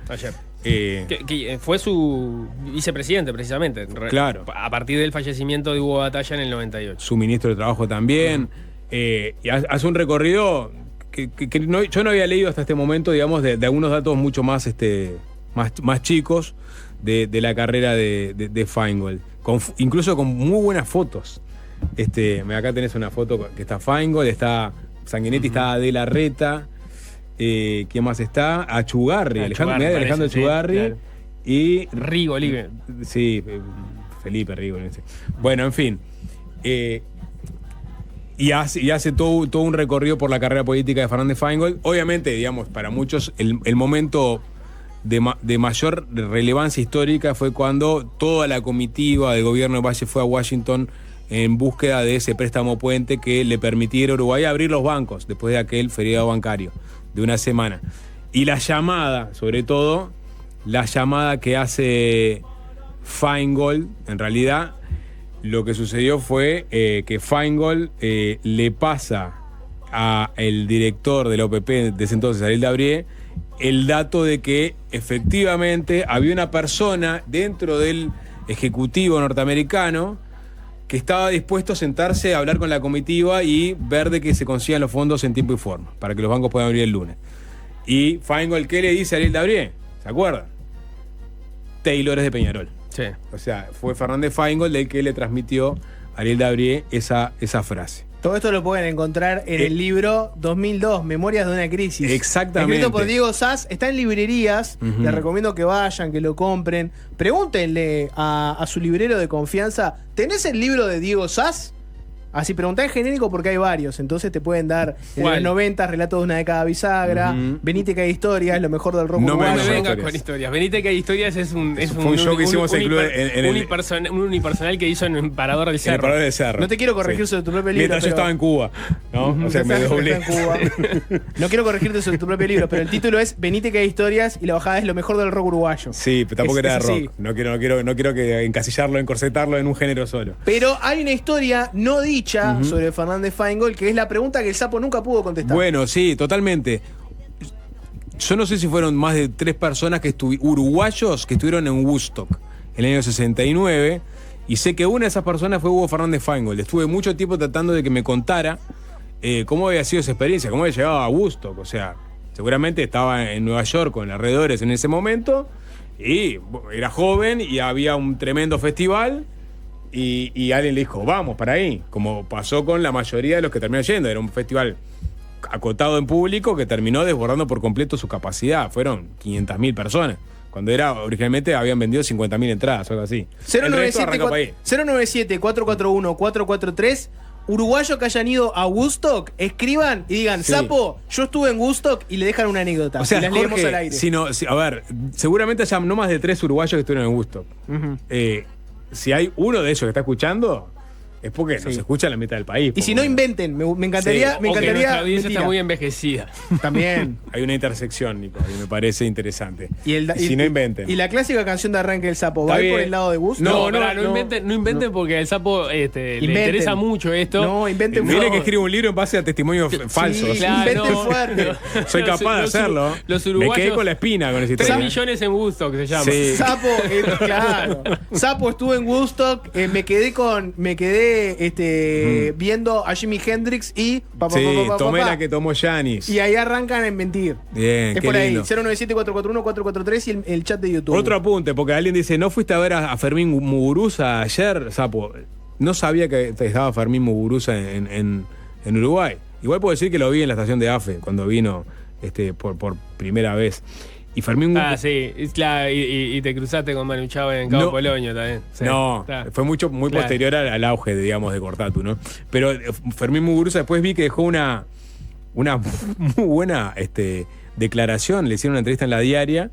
Que fue su vicepresidente, precisamente. Claro. A partir del fallecimiento de Hugo Batalla en el 98. Su ministro de Trabajo también. Y hace un recorrido que yo no había leído hasta este momento, digamos, de algunos datos mucho más, más chicos de la carrera de Feingold. Incluso con muy buenas fotos. Acá tenés una foto que está Feingold, está Sanguinetti, está De la Reta. ¿Quién más está? Achugarri, Alejandro Achugarri. Claro. Y Rigoli. Sí, Felipe Rigoli. Sí. Bueno, en fin. Y hace todo un recorrido por la carrera política de Fernández Feingold. Obviamente, digamos, para muchos, el momento de mayor relevancia histórica fue cuando toda la comitiva del gobierno de Valle fue a Washington en búsqueda de ese préstamo puente que le permitiera a Uruguay abrir los bancos después de aquel feriado bancario de una semana. Y la llamada, sobre todo, la llamada que hace Feingold, en realidad, lo que sucedió fue que Feingold le pasa al director de la OPP de ese entonces, Ariel Dabrié, el dato de que efectivamente había una persona dentro del Ejecutivo norteamericano que estaba dispuesto a sentarse a hablar con la comitiva y ver de que se consigan los fondos en tiempo y forma, para que los bancos puedan abrir el lunes. Y Feingold, ¿qué le dice a Ariel Dabrié? ¿Se acuerdan? Taylor es de Peñarol. Sí. O sea, fue Fernández Feingold el que le transmitió a Ariel Dabrié esa frase. Todo esto lo pueden encontrar en el libro 2002, Memorias de una crisis. Exactamente. Escrito por Diego Sass, está en librerías, les recomiendo que vayan, que lo compren. Pregúntenle a su librero de confianza, ¿tenés el libro de Diego Sass? Así preguntá en genérico porque hay varios, entonces te pueden dar en los 90 relatos de una década bisagra, Venite que hay historias, lo mejor del rock urbano. No me vengas con historias. Venite que hay historias es un show que hicimos en un unipersonal que hizo en Parador del Cerro. En el Parador del Cerro. No te quiero corregir sobre tu propio libro. Mientras yo estaba en Cuba, ¿no? O sea, me doblé. No quiero corregirte sobre tu propio libro, pero el título es Venite que hay historias y la bajada es lo mejor del rock uruguayo. Sí, pero tampoco era de rock. Así. No quiero que encasillarlo, encorsetarlo en un género solo. Pero hay una historia no dicha sobre Fernández Feingold, que es la pregunta que el sapo nunca pudo contestar. Bueno, sí, totalmente. yo no sé si fueron más de 3 personas uruguayos que estuvieron en Woodstock en el año 69. Y sé que una de esas personas fue Hugo Fernández Feingold. Estuve mucho tiempo tratando de que me contara cómo había sido esa experiencia, cómo había llegado a Woodstock. O sea, seguramente estaba en Nueva York con alrededores en ese momento y era joven y había un tremendo festival y alguien le dijo, vamos para ahí, como pasó con la mayoría de los que terminaron yendo. Era un festival acotado en público que terminó desbordando por completo su capacidad. Fueron 500.000 personas. Cuando originalmente habían vendido 50.000 entradas o algo así. 097-441-443. Uruguayos que hayan ido a Woodstock, escriban y digan, Sí. Sapo, yo estuve en Woodstock, y le dejan una anécdota. O sea, y las leemos Jorge, al aire. a ver, seguramente haya no más de 3 uruguayos que estuvieron en Woodstock. Ujú. Si hay uno de ellos que está escuchando, es porque nos escucha la mitad del país. Y si no, inventen. Me encantaría. Sí. Me O que encantaría. nuestra audiencia mentira. está muy envejecida. También. Hay una intersección, Nico, y me parece interesante. Y si no inventen. Y la clásica canción de arranque del Sapo, Está ¿va a ir bien. por el lado de Woodstock? No, no inventen porque al Sapo le interesa mucho esto. No, inventen Mire fuerte. que escribe un libro en base a testimonios falsos. claro, inventen no. fuerte. Soy capaz de hacerlo. Los Me uruguayos. quedé con la espina con esa 3 historia. millones en Woodstock se llama. Sí. Sapo, claro. Sapo estuvo en Woodstock, me quedé viendo a Jimi Hendrix y Tomé la que tomó Janis. y ahí arrancan en mentir. Bien, Es qué por ahí, lindo. 097-441-443 y el chat de YouTube. Otro apunte, porque alguien dice, ¿no fuiste a ver a Fermín Muguruza ayer, Sapo? No sabía que estaba Fermín Muguruza en Uruguay. Igual puedo decir que lo vi en la estación de AFE, cuando vino por primera vez. Y Fermín Sí, claro, y te cruzaste con Manu Chao en Cabo No. Polonio también. Sí, no, claro. fue muy Claro. posterior al auge, digamos, de Cortatu, ¿no? Pero Fermín Muguruza después vi que dejó una muy buena declaración, le hicieron una entrevista en La Diaria.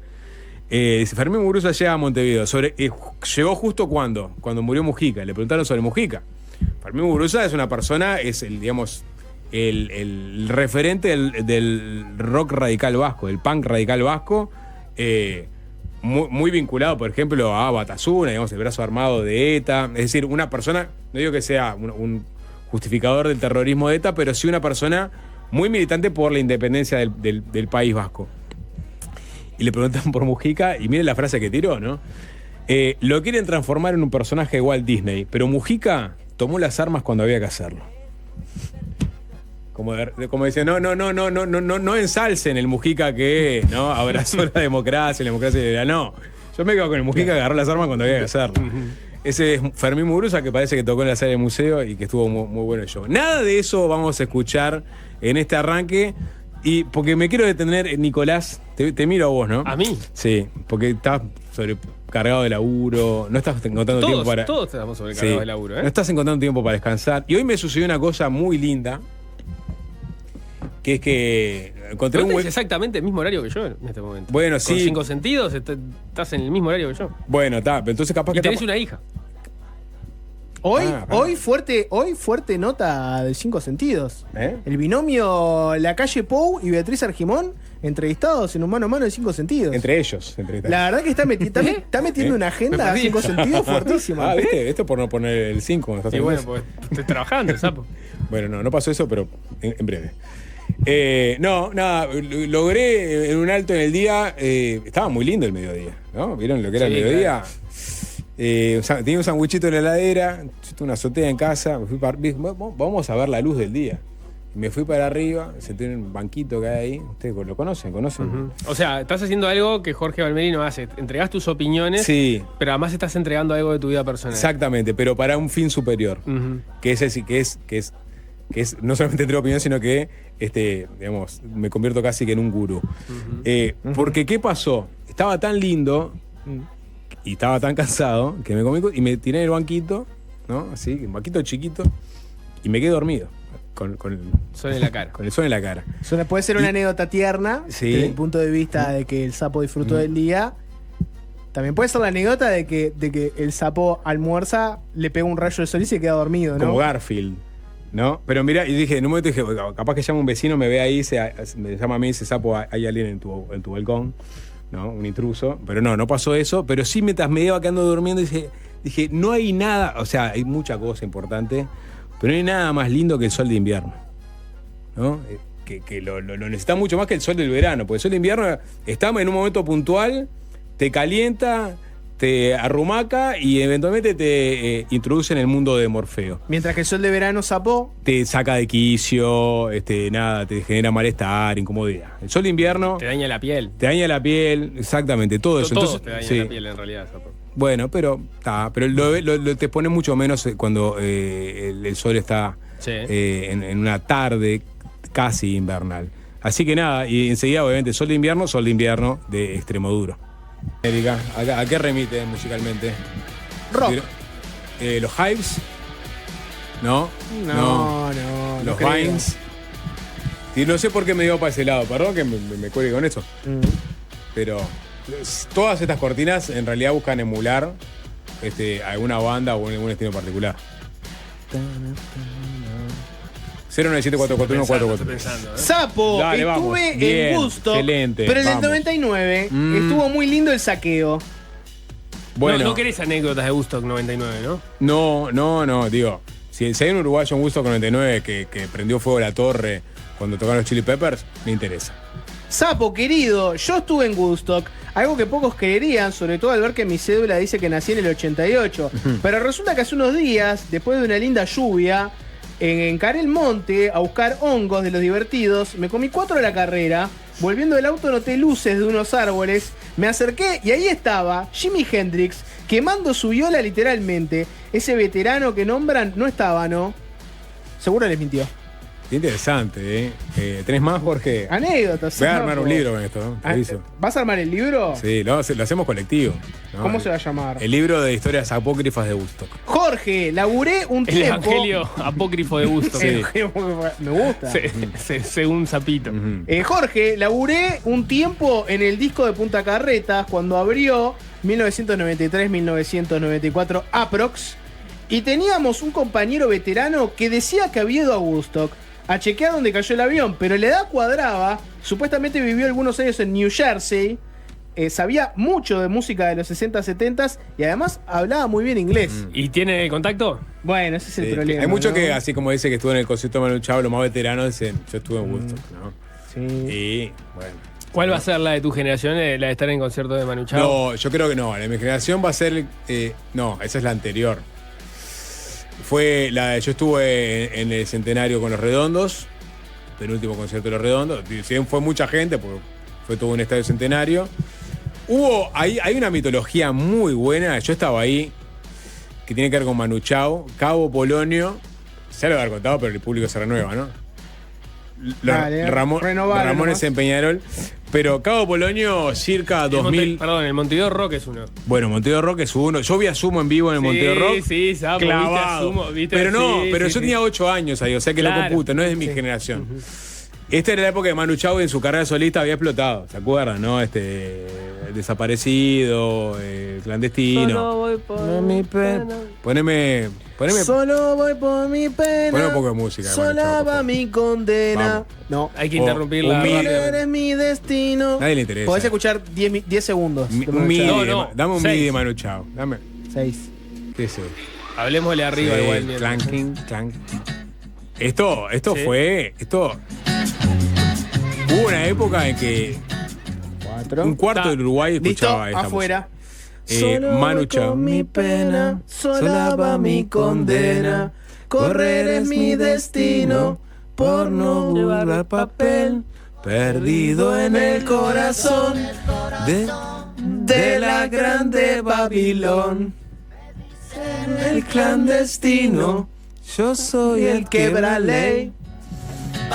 Fermín Muguruza llega a Montevideo. Llegó justo cuando murió Mujica. Le preguntaron sobre Mujica. Fermín Muguruza es una persona, es el referente del rock radical vasco, del punk radical vasco, muy vinculado, por ejemplo, a Batasuna, digamos, el brazo armado de ETA. Es decir, una persona, no digo que sea un justificador del terrorismo de ETA, pero sí una persona muy militante por la independencia del País Vasco. Y le preguntan por Mujica, y miren la frase que tiró, ¿no? Lo quieren transformar en un personaje de Walt Disney, pero Mujica tomó las armas cuando había que hacerlo. Como dice, no ensalcen el Mujica que no abrazó la democracia era no. Yo me quedo con el Mujica que agarró las armas cuando había que hacerlo. Ese es Fermín Muguruza, que parece que tocó en la sala del museo y que estuvo muy bueno el show. Nada de eso vamos a escuchar en este arranque. Y porque me quiero detener, Nicolás, te miro a vos, ¿no? ¿A mí? Sí, porque estás sobrecargado de laburo, no estás encontrando tiempo para... Todos estamos sobrecargados Sí. de laburo, ¿eh? No estás encontrando tiempo para descansar. Y hoy me sucedió una cosa muy linda, que es que encontré Pero un tenés buen... exactamente el mismo horario que yo en este momento. Bueno, Con sí. 5 sentidos estás en el mismo horario que yo. Bueno, está, pero entonces capaz Y que... tenés una hija. Hoy fuerte nota de 5 sentidos. ¿Eh? El binomio La Calle Pou y Beatriz Argimón entrevistados en un mano a mano de 5 sentidos. Entre ellos. La verdad que está metiendo una agenda de 5 sentidos fuertísima. ¿Viste? Esto por no poner el 5 cuando estás Y en bueno, inglés. pues estoy trabajando, sapo. Bueno, no pasó eso, pero en breve. Nada, logré en un alto en el día. Estaba muy lindo el mediodía, ¿no? ¿Vieron lo que era el Sí, mediodía? Tenía un sandwichito en la heladera, una azotea en casa. Vamos a ver la luz del día. Y me fui para arriba, senté en un banquito que hay ahí. Ustedes lo conocen. O sea, estás haciendo algo que Jorge Valmerino hace. Entregás tus opiniones, Sí, pero además estás entregando algo de tu vida personal. exactamente, pero para un fin superior. Ujú. Que es no solamente entrego opinión, sino que digamos, me convierto casi que en un gurú. Porque ¿qué pasó? Estaba tan lindo y estaba tan cansado que me comí y me tiré en el banquito, ¿no? Así, un banquito chiquito, y me quedé dormido. Con Sol en la cara. con el sol en la cara. Puede ser una anécdota tierna, Sí. desde el punto de vista de que el sapo disfrutó del día. También puede ser la anécdota de que el sapo almuerza, le pega un rayo de sol y se queda dormido, ¿no? Como Garfield, ¿no? Pero mira, y dije, en un momento dije, capaz que llama un vecino, me ve ahí, me llama a mí, dice, Sapo, hay alguien en tu balcón, ¿no? Un intruso. Pero no pasó eso. Pero sí, mientras me iba quedando durmiendo, dije, no hay nada, o sea, hay mucha cosa importante, pero no hay nada más lindo que el sol de invierno, ¿no? que lo necesitas mucho más que el sol del verano, porque el sol de invierno está en un momento puntual, te calienta, te arrumaca y eventualmente te introduce en el mundo de Morfeo. Mientras que el sol de verano sapó. Te saca de quicio, nada, te genera malestar, incomodidad. El sol de invierno... Te daña la piel. Te daña la piel, exactamente, todo eso. Todos Entonces, te dañan sí. la piel en realidad. Bueno, pero te pone mucho menos cuando el sol está en una tarde casi invernal. Así que nada, y enseguida obviamente sol de invierno de Extremoduro. Erika, ¿a qué remite musicalmente? Rock. Los Hives. ¿No? No. Los creo. Vines. Y no sé por qué me dio para ese lado, perdón que me cuelgue con eso. Pero todas estas cortinas en realidad buscan emular alguna banda o algún estilo particular. 097-441-443. Sapo, Dale, vamos. estuve Bien, en Woodstock, excelente, pero en el vamos. 99 estuvo muy lindo el saqueo. Bueno. No querés anécdotas de Woodstock 99, ¿no? No, digo, si hay un uruguayo en Woodstock 99 que prendió fuego la torre cuando tocaron los Chili Peppers, me interesa. Sapo, querido, yo estuve en Woodstock, algo que pocos creerían, sobre todo al ver que mi cédula dice que nací en el 88. Pero resulta que hace unos días, después de una linda lluvia, encaré el monte a buscar hongos de los divertidos, me comí 4 de la carrera, volviendo del auto noté luces de unos árboles, me acerqué y ahí estaba Jimi Hendrix quemando su viola literalmente. Ese veterano que nombran no estaba, ¿no? Seguro les mintió. Qué interesante, ¿eh? ¿Tenés más, Jorge? Anécdotas. Voy a armar Sapo. un libro con esto, ¿no? Te aviso. ¿Vas a armar el libro? Sí, lo hacemos colectivo, ¿no? ¿Cómo se va a llamar? El libro de historias apócrifas de Woodstock. Jorge, laburé un El tiempo. evangelio apócrifo de Woodstock. Sí. Me gusta. Según Zapito. Jorge, laburé un tiempo en el disco de Punta Carretas cuando abrió 1993-1994 aprox, y teníamos un compañero veterano que decía que había ido a Woodstock a chequear dónde cayó el avión, pero la edad cuadraba. Supuestamente vivió algunos años en New Jersey, sabía mucho de música de los 60, 70 y además hablaba muy bien inglés. ¿Y tiene contacto? Bueno, ese es el problema. Hay muchos ¿no? que, así como dice que estuvo en el concierto de Manu Chao, los más veteranos dicen, yo estuve en Woodstock, ¿no? Sí. Y, bueno. ¿Cuál va a ser la de tu generación, la de estar en concierto de Manu Chao? No, yo creo que no. La de mi generación va a ser. No, esa es la anterior. Fue la de. Yo estuve en el Centenario con Los Redondos, penúltimo concierto de Los Redondos. Si bien fue mucha gente, porque fue todo un estadio centenario. Hay una mitología muy buena, yo estaba ahí, que tiene que ver con Manu Chao, Cabo Polonio. Ya lo había contado, pero el público se renueva, ¿no? Ramones en Peñarol. Pero Cabo Polonio, circa 2000. Perdón, el Montevideo Rock es uno. Bueno, Montevideo Rock es uno. Yo vi a Sumo en vivo en el Montevideo Rock. Sí, Sapo, clavado. Pero no, pero yo tenía 8 años ahí, o sea que Claro. lo computo, no es de mi generación. Esta era la época que Manu Chao en su carrera solista había explotado, ¿se acuerdan? ¿No? Desaparecido, clandestino. Solo voy por mi pena. Poneme. Solo voy por mi pena. Poneme un poco de música. Sola va mi condena. Vamos. No. Hay que interrumpirla. Eres mi destino. Nadie le interesa. Podés escuchar 10 segundos. Un MIDI. No, Dame un 6. MIDI de Manu Chao. Dame. 6. ¿Qué es eso? Hablemosle arriba Sí, igual. clanking, clank. Esto Sí. fue. Hubo una época en que 4. un cuarto del Uruguay escuchaba Listo, esta afuera. Manu Chao. Con mi pena, sola va mi condena. Correr es mi destino, por no llevar papel. Perdido en el corazón de la grande Babilón. El clandestino, yo soy el quebraley.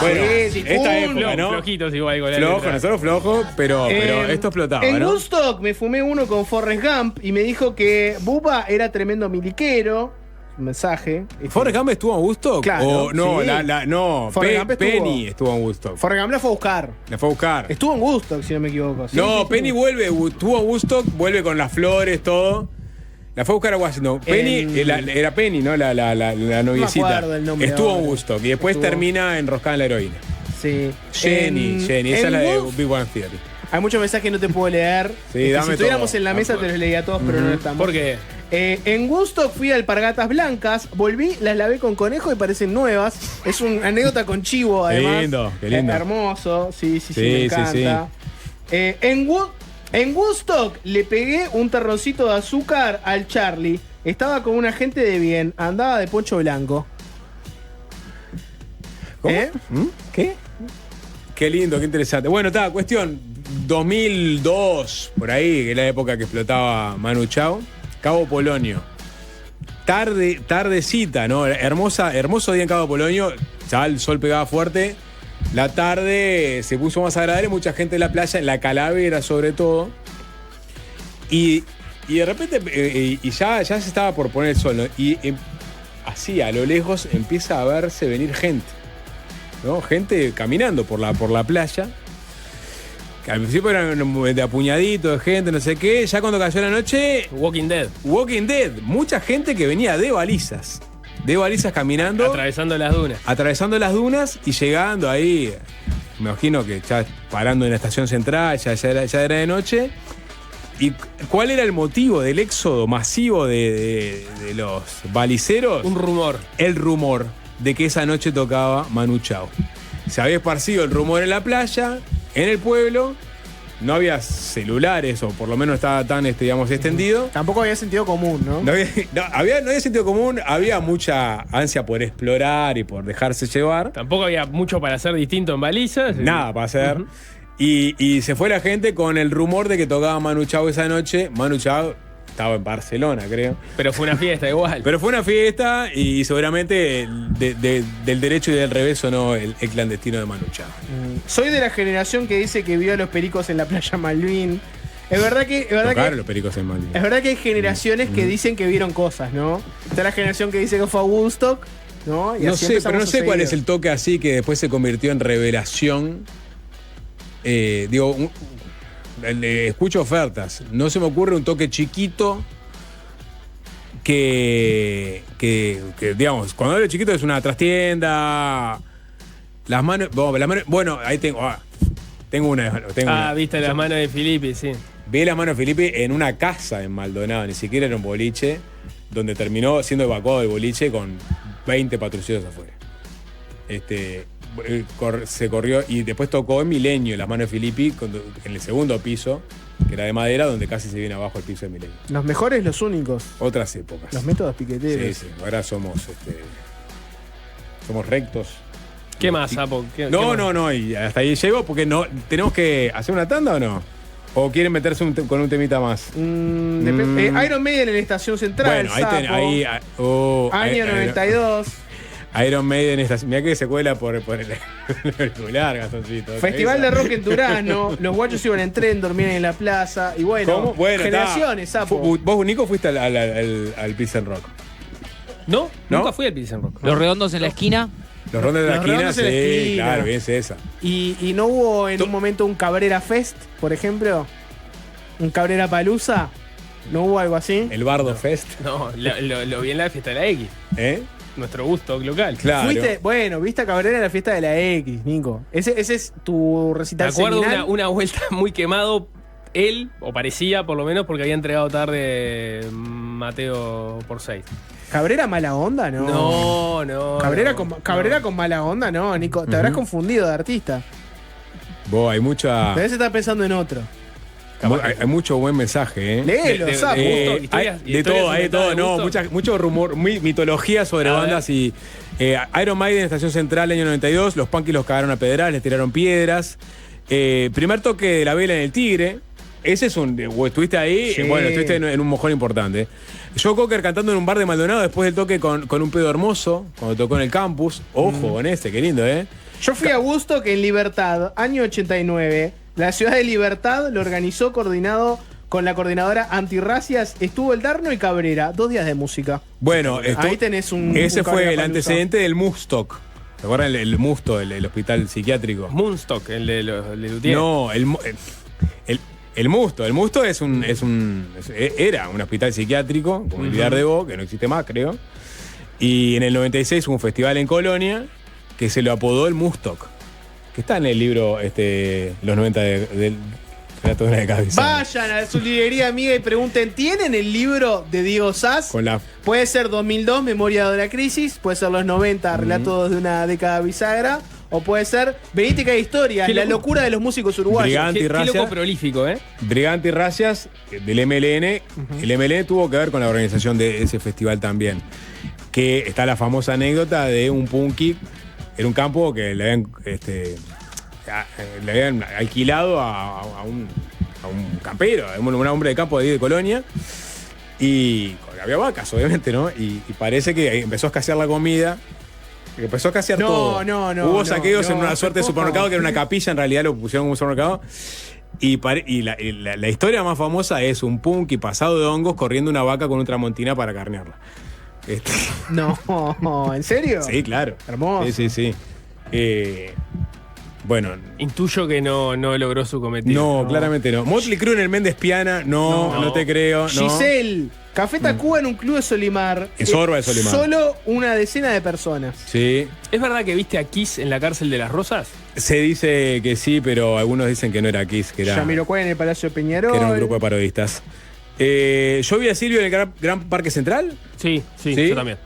Bueno, Sí, esta época, ¿no? Flojitos igual con la Flojo, letra. nosotros flojo, pero esto explotaba, En ¿no? Woodstock me fumé uno con Forrest Gump y me dijo que Bubba era tremendo miliquero. Un mensaje. ¿Forrest Gump estuvo en Woodstock? Claro, O no, sí. no, Forrest Gump estuvo. Penny estuvo en Woodstock. Forrest Gump la fue a buscar. La fue a buscar. Estuvo en Woodstock, si no me equivoco. Sí, No, sí, Penny estuvo. vuelve, estuvo en Woodstock, vuelve con las flores, todo. La fue a buscar a Washington. Penny, era Penny, ¿no? La noviecita. acuerdo el nombre Estuvo en ahora. Woodstock y después Estuvo. termina enroscada en la heroína. Sí. Jenny, esa es en la de Woodstock Big Bang Theory. hay muchos mensajes que no te puedo leer. Sí, dame si estuviéramos todo. en la mesa te los leía todos, pero no estamos. ¿Por qué? En Woodstock fui a alpargatas blancas, volví, las lavé con conejo y parecen nuevas. Es una anécdota con chivo, además. Qué lindo. Hermoso, sí, Sí, me sí, encanta. En Woodstock le pegué un terrocito de azúcar al Charlie. Estaba con una gente de bien, andaba de poncho blanco. ¿Cómo? ¿Qué? Qué lindo, qué interesante. Bueno, está, cuestión. 2002, por ahí, que es la época que explotaba Manu Chao. Cabo Polonio. Tardecita, ¿no? Hermoso día en Cabo Polonio. Ya el sol pegaba fuerte. La tarde se puso más agradable. Mucha gente en la playa, en la Calavera sobre todo. Y de repente, y ya se estaba por poner el sol, ¿no? Y así, a lo lejos, empieza a verse venir gente. ¿No? Gente caminando por la playa. Que al principio eran de apuñadito de gente, no sé qué. Ya cuando cayó la noche. Walking Dead. Mucha gente que venía de balizas. De balizas caminando. Atravesando las dunas. Y llegando ahí. Me imagino que ya parando en la estación central, ya era de noche. ¿Y cuál era el motivo del éxodo masivo de los baliceros? Un rumor. El rumor de que esa noche tocaba Manu Chao. Se había esparcido el rumor en la playa, en el pueblo. No había celulares, o por lo menos estaba tan extendido. Tampoco había sentido común, ¿no? No había sentido común, había mucha ansia por explorar y por dejarse llevar. Tampoco había mucho para hacer distinto en balizas. Nada para hacer. Y se fue la gente con el rumor de que tocaba Manu Chao esa noche. Manu Chao estaba en Barcelona, creo. Pero fue una fiesta igual. Pero fue una fiesta y seguramente del derecho y del revés sonó el clandestino de Manu Chao. Soy de la generación que dice que vio a los pericos en la playa Malvin. Es verdad que los pericos en Malvin. Es verdad que hay generaciones que dicen que vieron cosas, ¿no? Está la generación que dice que fue a Woodstock, ¿no? Y No así sé, pero no empezamos a sé cuál seguir. es el toque así que después se convirtió en revelación. Escucho ofertas. No se me ocurre un toque chiquito que digamos, cuando hablo de chiquito es una trastienda. Las manos. Bueno, ahí tengo una. Viste las manos de Filippi, sí. Vi las manos de Filippi en una casa en Maldonado, ni siquiera era un boliche, donde terminó siendo evacuado el boliche con 20 patrulleros afuera. Se corrió y después tocó en Milenio las manos de Filippi en el segundo piso, que era de madera, donde casi se viene abajo el piso de Milenio. Los mejores, los únicos. Otras épocas. Los métodos piqueteros. Sí, ahora somos rectos. ¿Qué más, Sapo? No, y hasta ahí llego porque no tenemos que hacer una tanda o no. ¿O quieren meterse con un temita más? Iron Maiden en la estación central. Bueno, año 92. Iron Maiden, mirá que se cuela por el auricular, Gastoncito. Festival de rock en Durazno. Los guachos iban en tren, dormían en la plaza. Y bueno, generaciones, Sapo. Vos, Nico, fuiste al Pilsen Rock. No, nunca fui al Pilsen Rock. Los redondos en la esquina. Los rondos de la esquina, redondos en la esquina. Claro, bien es esa. ¿Y no hubo en un momento un Cabrera Fest, por ejemplo? ¿Un Cabrera Palusa? ¿No hubo algo así? El Bardo Fest. No, lo vi en la fiesta de la X. Nuestro gusto local. Claro. Viste a Cabrera en la fiesta de la X, Nico. Ese es tu recital Me acuerdo seminal. una vuelta muy quemado, él, o parecía por lo menos, porque había entregado tarde Mateo por 6. ¿Cabrera mala onda? No. Cabrera con mala onda, no, Nico. Te habrás confundido de artista. Hay mucha. Debes estar pensando en otro. Hay mucho buen mensaje, Léelo, Sapo. De todo, no, mucho rumor, mitología sobre bandas y Iron Maiden, estación central, año 92, los punkies los cagaron a pedradas, les tiraron piedras. Primer toque de La Vela en el Tigre. Ese es estuviste ahí, Sí. Bueno, estuviste en un mojón importante. Joe Cocker cantando en un bar de Maldonado después del toque con un pedo hermoso, cuando tocó en el campus. Ojo con qué lindo, Yo fui a Woodstock en Libertad, año 89. La ciudad de Libertad lo organizó coordinado con la coordinadora antirracias. Estuvo el Darno y Cabrera, 2 días de música. Bueno, ahí tenés ese fue Cabrera el Palusa. antecedente del Mustock. ¿Te acuerdas el Musto, el hospital psiquiátrico? Moonstock, el de Luthier. No, el Musto. El Musto era un hospital psiquiátrico, como el Villar de Bo, que no existe más, creo. Y en el 96 hubo un festival en Colonia que se lo apodó el Mustock. Que está en el libro Los 90 del Relatos de una década bisagra. Vayan a su librería amiga y pregunten, ¿tienen el libro de Diego Sass? Con la... Puede ser 2002, Memoria de la Crisis, puede ser los 90, Relatos de una década bisagra, o puede ser Verídica de Historia, La locura de los músicos uruguayos. Brigante y Qué Racias. loco prolífico, ¿eh? Brigante y Racias del MLN. El MLN tuvo que ver con la organización de ese festival también. Que está la famosa anécdota de un punky. Era un campo que le habían alquilado a un campero, a un hombre de campo de ahí de Colonia. Y había vacas, obviamente, ¿no? Y parece que empezó a escasear la comida. Empezó a escasear todo. Hubo saqueos en una suerte de supermercado que era una capilla, en realidad lo pusieron como un supermercado. Y la historia más famosa es un punky pasado de hongos corriendo una vaca con un tramontina para carnearla. No, ¿en serio? Sí, claro. Hermoso. Sí. Bueno. Intuyo que no logró su cometido. No, claramente no. Motley Crue en el Méndez Piana, no te creo. No. Giselle, Café Tacuba en un club de Solimar. En Sorba de Solimar. Solo una decena de personas. Sí. ¿Es verdad que viste a Kiss en la cárcel de las Rosas? Se dice que sí, pero algunos dicen que no era Kiss, que era Jamiroquai en el Palacio de Peñarol. un grupo de parodistas. Yo vi a Silvio en el Gran Parque Central. Sí, yo también.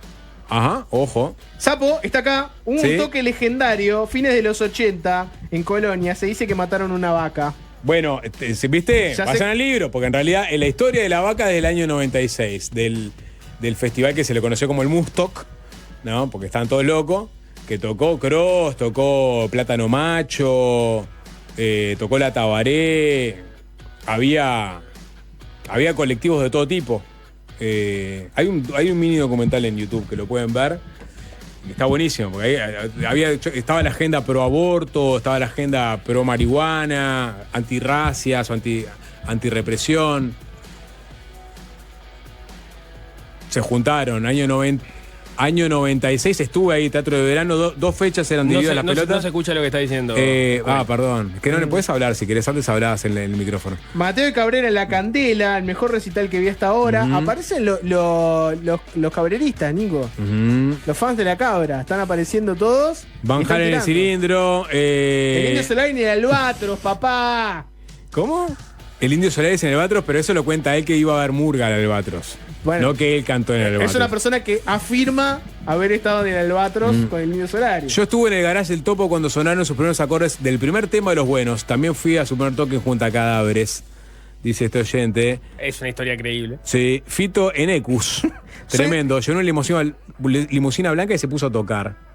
Ajá, ojo. Sapo, está acá. Un Sí. toque legendario, fines de los 80, en Colonia. Se dice que mataron una vaca. Bueno, ¿viste? Ya Vayan sé. al libro, porque en realidad en la historia de la vaca es del año 96, del festival que se le conoció como el Mustock, ¿no? Porque estaban todos locos, que tocó Cross, tocó Plátano Macho, tocó La Tabaré, había colectivos de todo tipo. Hay un mini documental en YouTube que lo pueden ver. Está buenísimo, porque ahí estaba la agenda pro aborto, estaba la agenda pro marihuana, antirracias o antirrepresión. Se juntaron, año 96 estuve ahí, Teatro de Verano, dos fechas eran divididas las pelotas. No se escucha lo que está diciendo. Perdón, es que no le puedes hablar, si querés antes hablabas en el micrófono. Mateo y Cabrera en La Candela, el mejor recital que vi hasta ahora. Aparecen los cabreristas, Nico. Los fans de la cabra. Están apareciendo todos. Van Halen en el cilindro. El Indio Solari y el Albatros, papá. ¿Cómo? El Indio Solares en el Albatros, pero eso lo cuenta él que iba a ver murga al Albatros. Bueno, no que él cantó en el Albatros. es una persona que afirma haber estado en el Albatros con el Indio Solari. Yo estuve en el Garage del Topo cuando sonaron sus primeros acordes del primer tema de Los Buenos. También fui a su primer toque junto a Cadáveres, dice este oyente. Es una historia creíble. Sí, Fito Enecus. Tremendo. Llenó una limusina blanca y se puso a tocar.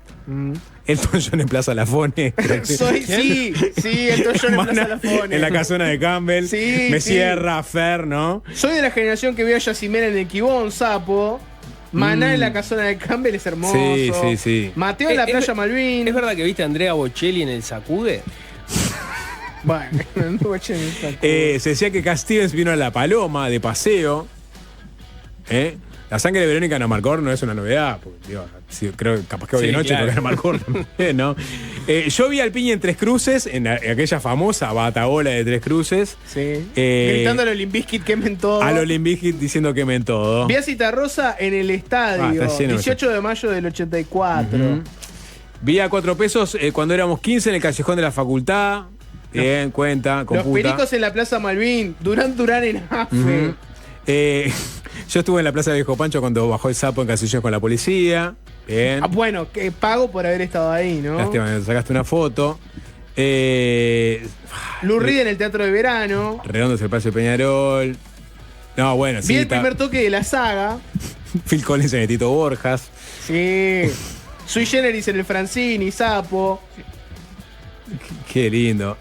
Elton John en Plaza Lafone. Sí, Elton John en Plaza Lafone. En la casona de Campbell. Sí, Me sí. cierra, Fer, ¿no? Soy de la generación que vio a Yacimena en el Quibón, Sapo. Maná en la casona de Campbell es hermoso. Sí. Mateo en la playa Malvin. ¿Es verdad que viste a Andrea Bocelli en el Sacude? Bueno, no voy a echar en el Sacude. Se decía que Cat Stevens vino a La Paloma de paseo. La sangre de Verónica Namarcor no es una novedad. Porque, digo, creo que capaz que hoy de noche toca Namarcor también, ¿no? Yo vi al Piña en Tres Cruces, en aquella famosa bataola de Tres Cruces. Sí. Gritando a los Limp Bizkit, quemen todo. A los Limp Bizkit diciendo quemen todo. Vi a Citarrosa en el estadio. Está lleno 18 de mayo del 84. Vi a 4 pesos cuando éramos 15 en el callejón de la facultad. Bien, cuenta, computa. Los Pericos en la Plaza Malvin. Durán en AFE. Yo estuve en la Plaza de Viejo Pancho cuando bajó el sapo en Cancilleros con la policía. Bien. Bueno, que pago por haber estado ahí, ¿no? Lástima, me sacaste una foto. Lou Reed en el Teatro de Verano. Redondo es el Palacio de Peñarol. No, bueno, sí. Vi el primer toque de la saga. Phil Collins en el Tito Borjas. Sí. Sui Generis en el Francini, Sapo. Qué lindo.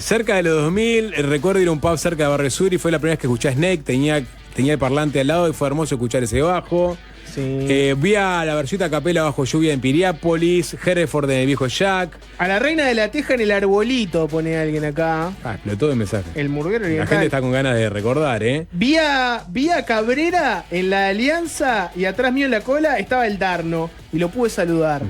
Cerca de los 2000, recuerdo ir a un pub cerca de Barrio Sur y fue la primera vez que escuché a Snake. Tenía el parlante al lado y fue hermoso escuchar ese bajo. Sí. Vi a la Versuita Capela bajo lluvia en Piriápolis, Hereford en el Viejo Jack. A la Reina de la Teja en el Arbolito, pone alguien acá. Explotó el mensaje. El Murguero Oriental. La gente está con ganas de recordar, ¿eh? Vi a Cabrera en la Alianza y atrás mío en la cola estaba el Darno y lo pude saludar.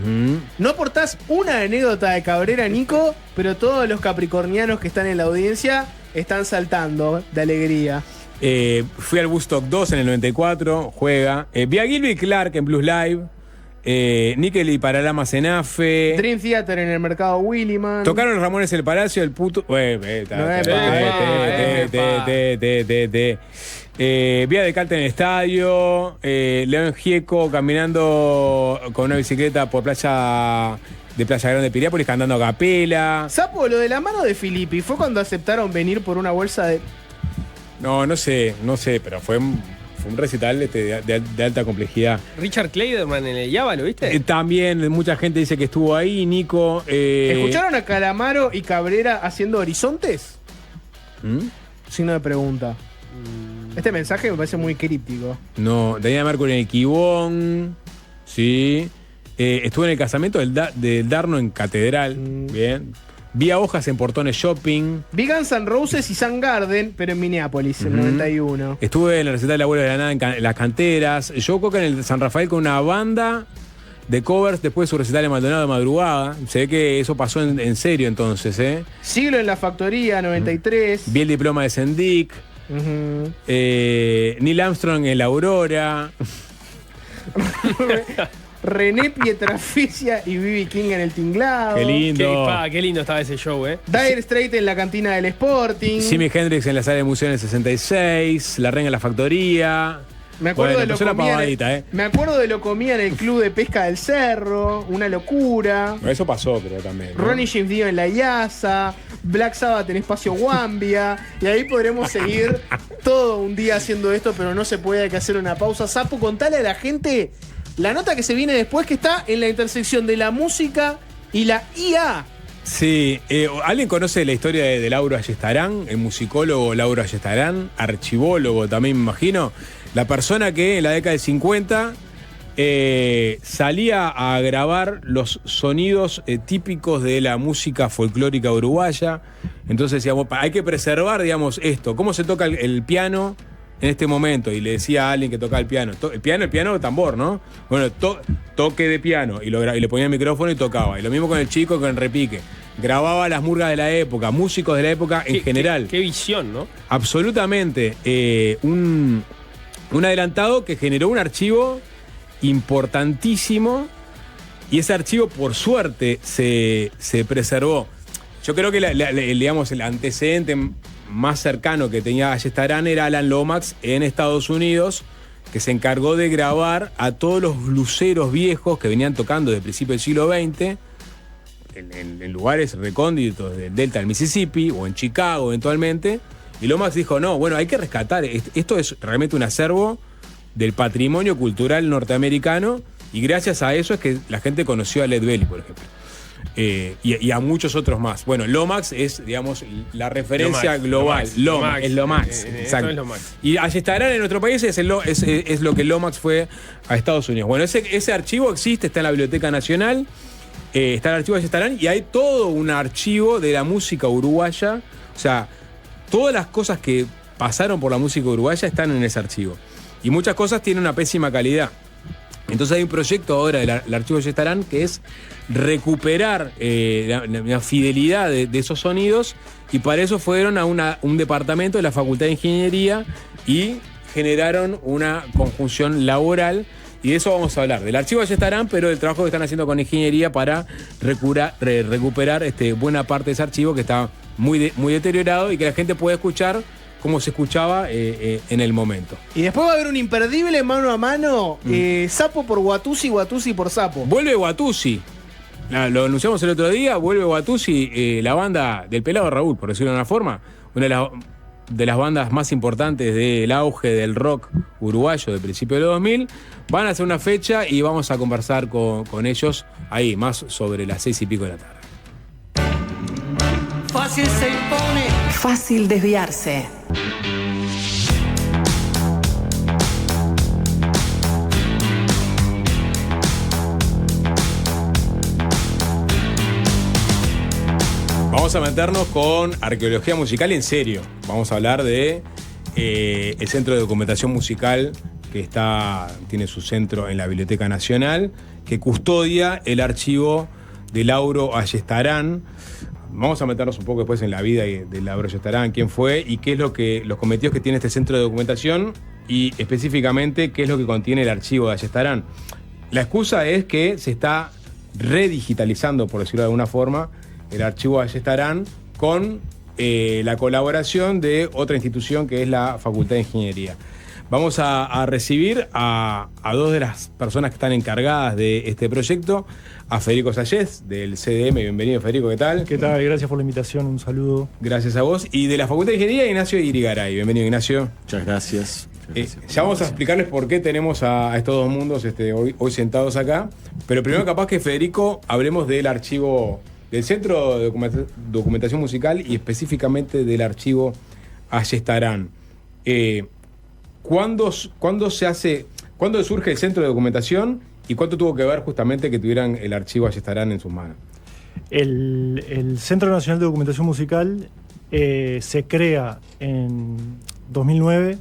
No aportás una anécdota de Cabrera, Nico, pero todos los capricornianos que están en la audiencia están saltando de alegría. Fui al Woodstock 2 en el 94, juega. Vi a Gilby Clark en Blues Live. Níquel y Paralama Cenafe. Dream Theater en el mercado Williman. Tocaron los Ramones El Palacio, el puto. Vía de Calta en el estadio. León Gieco caminando con una bicicleta por Playa Grande de Piriápolis cantando a capela. Sapo, lo de la mano de Filippi, ¿fue cuando aceptaron venir por una bolsa de...? No sé, pero fue un recital de alta complejidad. Richard Clayderman en el Java, ¿lo viste? También mucha gente dice que estuvo ahí, Nico. ¿Escucharon a Calamaro y Cabrera haciendo Horizontes? Signo de pregunta. Este mensaje me parece muy críptico. No, Daniela Mercury en el Quibón. Sí. Estuve en el casamiento del Darno en Catedral. Bien. Vi a Hojas en Portones Shopping. Vi Guns N' Roses y Soundgarden, pero en Minneapolis, en 91. Estuve en la recital del Abuelo de la Nada en Las Canteras. Joe Cocker en el San Rafael con una banda de covers después de su recital en Maldonado de madrugada. Se ve que eso pasó en serio entonces, Siglo en la Factoría, 93. Vi el diploma de Sendik. Neil Armstrong en la Aurora. René Pietraficia y B.B. King en el Tinglado. Qué lindo. Qué lindo estaba ese show, Dire Straits en la cantina del Sporting. Jimi Hendrix en la sala de museo en el 66. La Renga en la Factoría. Me acuerdo de lo comía en el Club de Pesca del Cerro. Una locura. Eso pasó, creo también, ¿no? Ronnie James Dio en la IASA. Black Sabbath en Espacio Guambia. Y ahí podremos seguir todo un día haciendo esto, pero no se puede, hay que hacer una pausa. Sapo, contale a la gente la nota que se viene después, que está en la intersección de la música y la IA. Sí, ¿alguien conoce la historia de Lauro Ayestarán? El musicólogo Lauro Ayestarán, archivólogo también me imagino. La persona que en la década del 50 salía a grabar los sonidos típicos de la música folclórica uruguaya. Entonces decíamos, hay que preservar, digamos, esto. ¿Cómo se toca el piano en este momento? Y le decía a alguien que tocaba el piano. El piano tambor, ¿no? Bueno, toque de piano. Y le ponía el micrófono y tocaba. Y lo mismo con el chico con el repique. Grababa las murgas de la época, músicos de la época en general. Qué visión, ¿no? Absolutamente. Un adelantado que generó un archivo importantísimo. Y ese archivo, por suerte, se preservó. Yo creo que digamos, el antecedente más cercano que tenía Ayestarán era Alan Lomax en Estados Unidos, que se encargó de grabar a todos los bluseros viejos que venían tocando desde el principio del siglo XX en lugares recónditos del delta del Mississippi o en Chicago eventualmente. Y Lomax dijo, no, bueno, hay que rescatar, esto es realmente un acervo del patrimonio cultural norteamericano, y gracias a eso es que la gente conoció a Led Belly, por ejemplo. Y a muchos otros más. Bueno, Lomax es, digamos, la referencia global. Lomax. Exacto. Es Lomax. Y Ayestarán en nuestro país es lo que Lomax fue a Estados Unidos. Bueno, ese archivo existe, está en la Biblioteca Nacional, está el archivo de Ayestarán, y hay todo un archivo de la música uruguaya. O sea, todas las cosas que pasaron por la música uruguaya están en ese archivo. Y muchas cosas tienen una pésima calidad. Entonces hay un proyecto ahora del archivo de Ayestarán que es recuperar la fidelidad de esos sonidos, y para eso fueron a un departamento de la Facultad de Ingeniería y generaron una conjunción laboral, y de eso vamos a hablar, del archivo de Ayestarán, pero del trabajo que están haciendo con Ingeniería para recuperar buena parte de ese archivo que está muy deteriorado y que la gente puede escuchar como se escuchaba en el momento. Y después va a haber un imperdible mano a mano, Sapo por Watusi, Watusi por Sapo. Vuelve Watusi. Lo anunciamos el otro día, vuelve Watusi, la banda del pelado Raúl, por decirlo de una forma, una de las bandas más importantes del auge del rock uruguayo del principio de los 2000. Van a hacer una fecha y vamos a conversar con ellos ahí, más sobre las 6 y pico de la tarde. Fácil se impone. Fácil desviarse. Vamos a meternos con arqueología musical en serio. Vamos a hablar de el Centro de Documentación Musical que tiene su centro en la Biblioteca Nacional, que custodia el archivo de Lauro Ayestarán. Vamos a meternos un poco después en la vida de Lauro Ayestarán, quién fue y qué es los cometidos que tiene este centro de documentación, y específicamente qué es lo que contiene el archivo de Ayestarán. La excusa es que se está redigitalizando, por decirlo de alguna forma, el archivo Ayestarán con la colaboración de otra institución que es la Facultad de Ingeniería. Vamos a recibir a dos de las personas que están encargadas de este proyecto, a Federico Sayez, del CDM. Bienvenido, Federico, ¿qué tal? ¿Qué tal? Gracias por la invitación, un saludo. Gracias a vos. Y de la Facultad de Ingeniería, Ignacio Irigaray. Bienvenido, Ignacio. Muchas gracias. Ya vamos a explicarles por qué tenemos a estos dos mundos hoy sentados acá. Pero primero capaz que, Federico, hablemos del archivo, del Centro de Documentación Musical y específicamente del archivo Ayestarán. ¿Cuándo surge el Centro de Documentación y cuánto tuvo que ver justamente que tuvieran el archivo Ayestarán en sus manos? El Centro Nacional de Documentación Musical se crea en 2009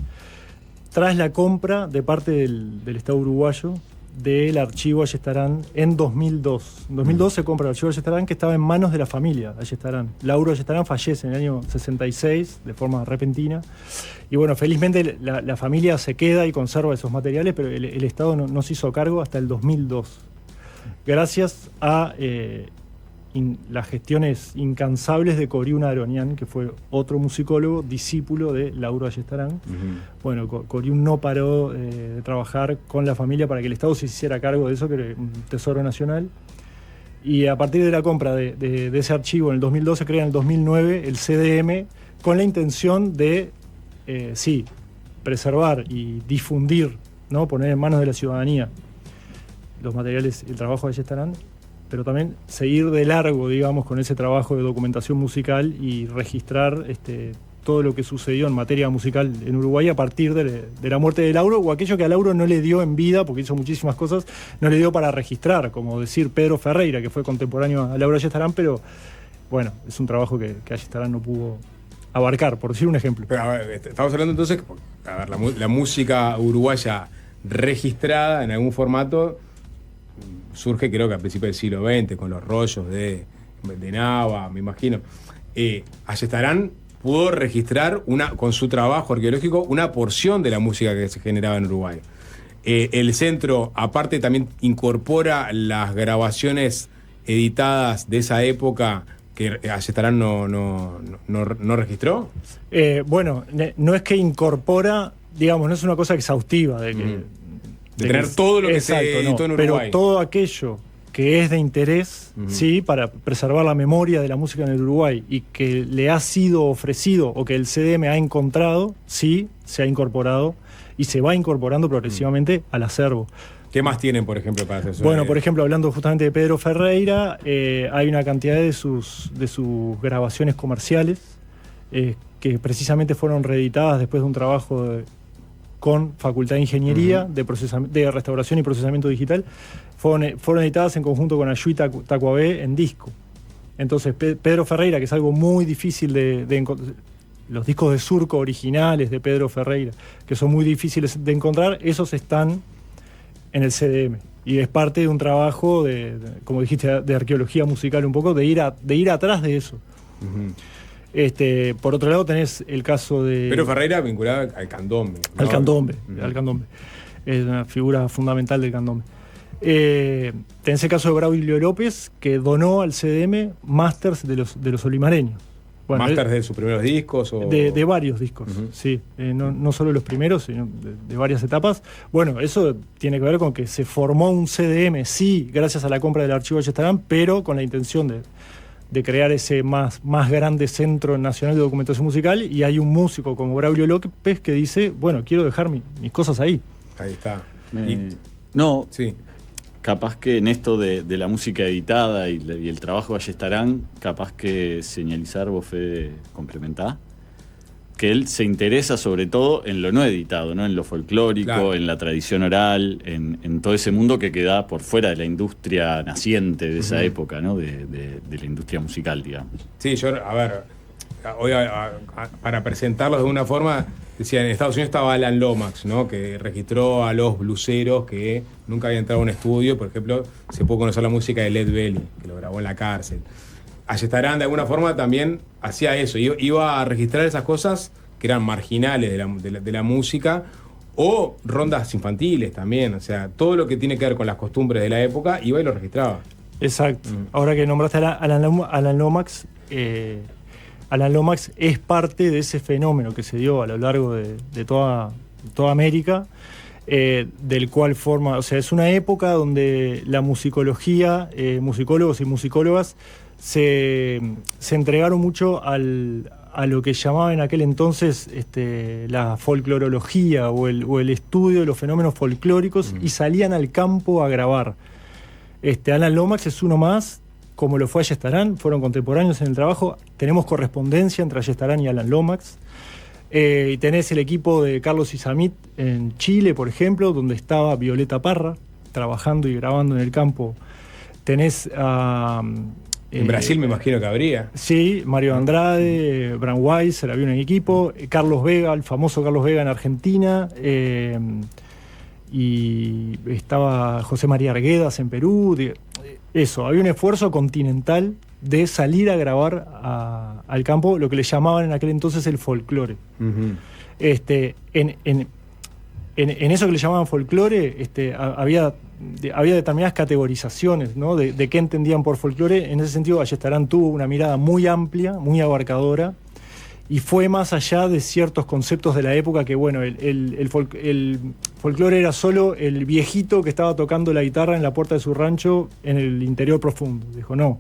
tras la compra de parte del Estado uruguayo del archivo Ayestarán en 2002. En 2002 se compra el archivo Ayestarán, que estaba en manos de la familia Ayestarán. Lauro Ayestarán fallece en el año 66 de forma repentina. Y bueno, felizmente la familia se queda y conserva esos materiales, pero el Estado no se hizo cargo hasta el 2002. Gracias a las gestiones incansables de Coriún Aronian, que fue otro musicólogo, discípulo de Lauro Ayestarán. Bueno, Coriún no paró de trabajar con la familia para que el Estado se hiciera cargo de eso, que era un tesoro nacional. Y a partir de la compra de ese archivo en el 2012, se crea en el 2009 el CDM con la intención de, preservar y difundir, ¿no? Poner en manos de la ciudadanía los materiales, el trabajo de Ayestarán, pero también seguir de largo, digamos, con ese trabajo de documentación musical y registrar todo lo que sucedió en materia musical en Uruguay a partir de la muerte de Lauro, o aquello que a Lauro no le dio en vida, porque hizo muchísimas cosas, no le dio para registrar, como decir Pedro Ferreira, que fue contemporáneo a Lauro Ayestarán, pero bueno, es un trabajo que Ayestarán no pudo abarcar, por decir un ejemplo. Pero, a ver, estamos hablando entonces, a ver, la música uruguaya registrada en algún formato surge, creo que a principios del siglo XX, con los rollos de Nava, me imagino. Ayestarán pudo registrar con su trabajo arqueológico una porción de la música que se generaba en Uruguay. El centro, aparte, también incorpora las grabaciones editadas de esa época que Ayestarán no registró. Bueno, no es que incorpora, digamos, no es una cosa exhaustiva de que... De tener todo lo que se editó en Uruguay. Pero todo aquello que es de interés, ¿sí? Para preservar la memoria de la música en el Uruguay y que le ha sido ofrecido o que el CDM ha encontrado, sí, se ha incorporado y se va incorporando progresivamente al acervo. ¿Qué más tienen, por ejemplo, para hacer eso? Bueno, por ejemplo, hablando justamente de Pedro Ferreira, hay una cantidad de sus grabaciones comerciales que precisamente fueron reeditadas después de un trabajo con Facultad de Ingeniería, de Restauración y Procesamiento Digital, fueron editadas en conjunto con Ayuí Tacuabé en disco. Entonces, Pedro Ferreira, que es algo muy difícil de encontrar, los discos de surco originales de Pedro Ferreira, que son muy difíciles de encontrar, esos están en el CDM. Y es parte de un trabajo, como dijiste, de arqueología musical un poco, de ir atrás de eso. Por otro lado tenés el caso de... Pedro Ferreira vinculado al candombe, ¿no? Al candombe. Es una figura fundamental del candombe. Tenés el caso de Braulio López, que donó al CDM masters de los olimareños. Bueno, ¿masters de sus primeros discos? O... De varios discos, sí. No solo los primeros, sino de varias etapas. Bueno, eso tiene que ver con que se formó un CDM, sí, gracias a la compra del archivo Ayestarán, pero con la intención de crear ese más grande Centro Nacional de Documentación Musical, y hay un músico como Braulio López que dice, bueno, quiero dejar mis cosas ahí. Ahí está. Sí. Capaz que en esto de la música editada y el trabajo de Ayestarán, capaz que señalizar, vos, Fede, complementá, que él se interesa sobre todo en lo no editado, ¿no? En lo folclórico, claro, en la tradición oral, en todo ese mundo que queda por fuera de la industria naciente de esa época, ¿no? De la industria musical, digamos. Sí, a ver, hoy para presentarlos de una forma, decía, en Estados Unidos estaba Alan Lomax, ¿no? Que registró a los bluseros que nunca habían entrado a un estudio. Por ejemplo, se puede conocer la música de Led Belly, que lo grabó en la cárcel. Ayestarán, de alguna forma, también hacía eso. Iba a registrar esas cosas que eran marginales de la música, O rondas infantiles también, o sea, todo lo que tiene que ver con las costumbres de la época, iba y lo registraba. Exacto. Ahora que nombraste a Alan Lomax, Alan Lomax es parte de ese fenómeno que se dio a lo largo de toda América, del cual forma, o sea, es una época donde la musicología, musicólogos y musicólogas se entregaron mucho a lo que llamaban en aquel entonces la folclorología o el estudio de los fenómenos folclóricos, y salían al campo a grabar. Alan Lomax es uno más, como lo fue Ayestarán, fueron contemporáneos en el trabajo. Tenemos correspondencia entre Ayestarán y Alan Lomax. Y tenés el equipo de Carlos Isamit en Chile, por ejemplo, donde estaba Violeta Parra trabajando y grabando en el campo. Tenés a... en Brasil me imagino que habría. Sí, Mario Andrade, Bram Weiser, había un equipo. Carlos Vega, el famoso Carlos Vega en Argentina. Y estaba José María Arguedas en Perú. Eso, había un esfuerzo continental de salir a grabar al campo lo que le llamaban en aquel entonces el folclore. Uh-huh. En eso que le llamaban folclore, había determinadas categorizaciones, ¿no? de qué entendían por folclore. En ese sentido, Ayestarán tuvo una mirada muy amplia, muy abarcadora, y fue más allá de ciertos conceptos de la época que, bueno, el folclore era solo el viejito que estaba tocando la guitarra en la puerta de su rancho en el interior profundo. Dijo, no,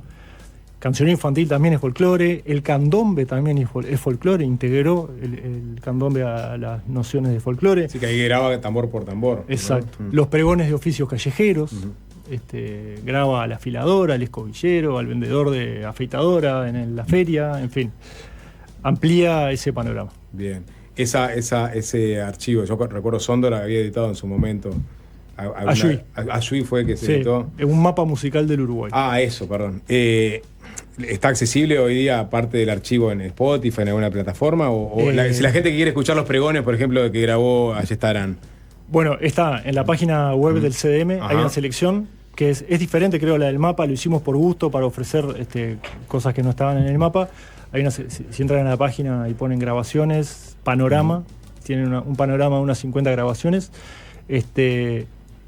canción infantil también es folclore, el candombe también es folclore, integró el candombe a las nociones de folclore. Así que ahí graba tambor por tambor. Exacto. ¿No? Los pregones de oficios callejeros, graba al afilador, al escobillero, al vendedor de afeitadora en la feria, en fin. Amplía ese panorama. Bien. Ese archivo, yo recuerdo Sondor había editado en su momento. Ayuí fue el que se editó. Es un mapa musical del Uruguay. Ah, eso, perdón. ¿Está accesible hoy día, aparte del archivo, en Spotify, en alguna plataforma? Si la gente quiere escuchar los pregones, por ejemplo, que grabó Ayestarán. Bueno, está en la página web del CDM, hay una selección que es diferente, creo, a la del mapa. Lo hicimos por gusto, para ofrecer cosas que no estaban en el mapa. Si entran en la página y ponen grabaciones, panorama, tienen un panorama de unas 50 grabaciones.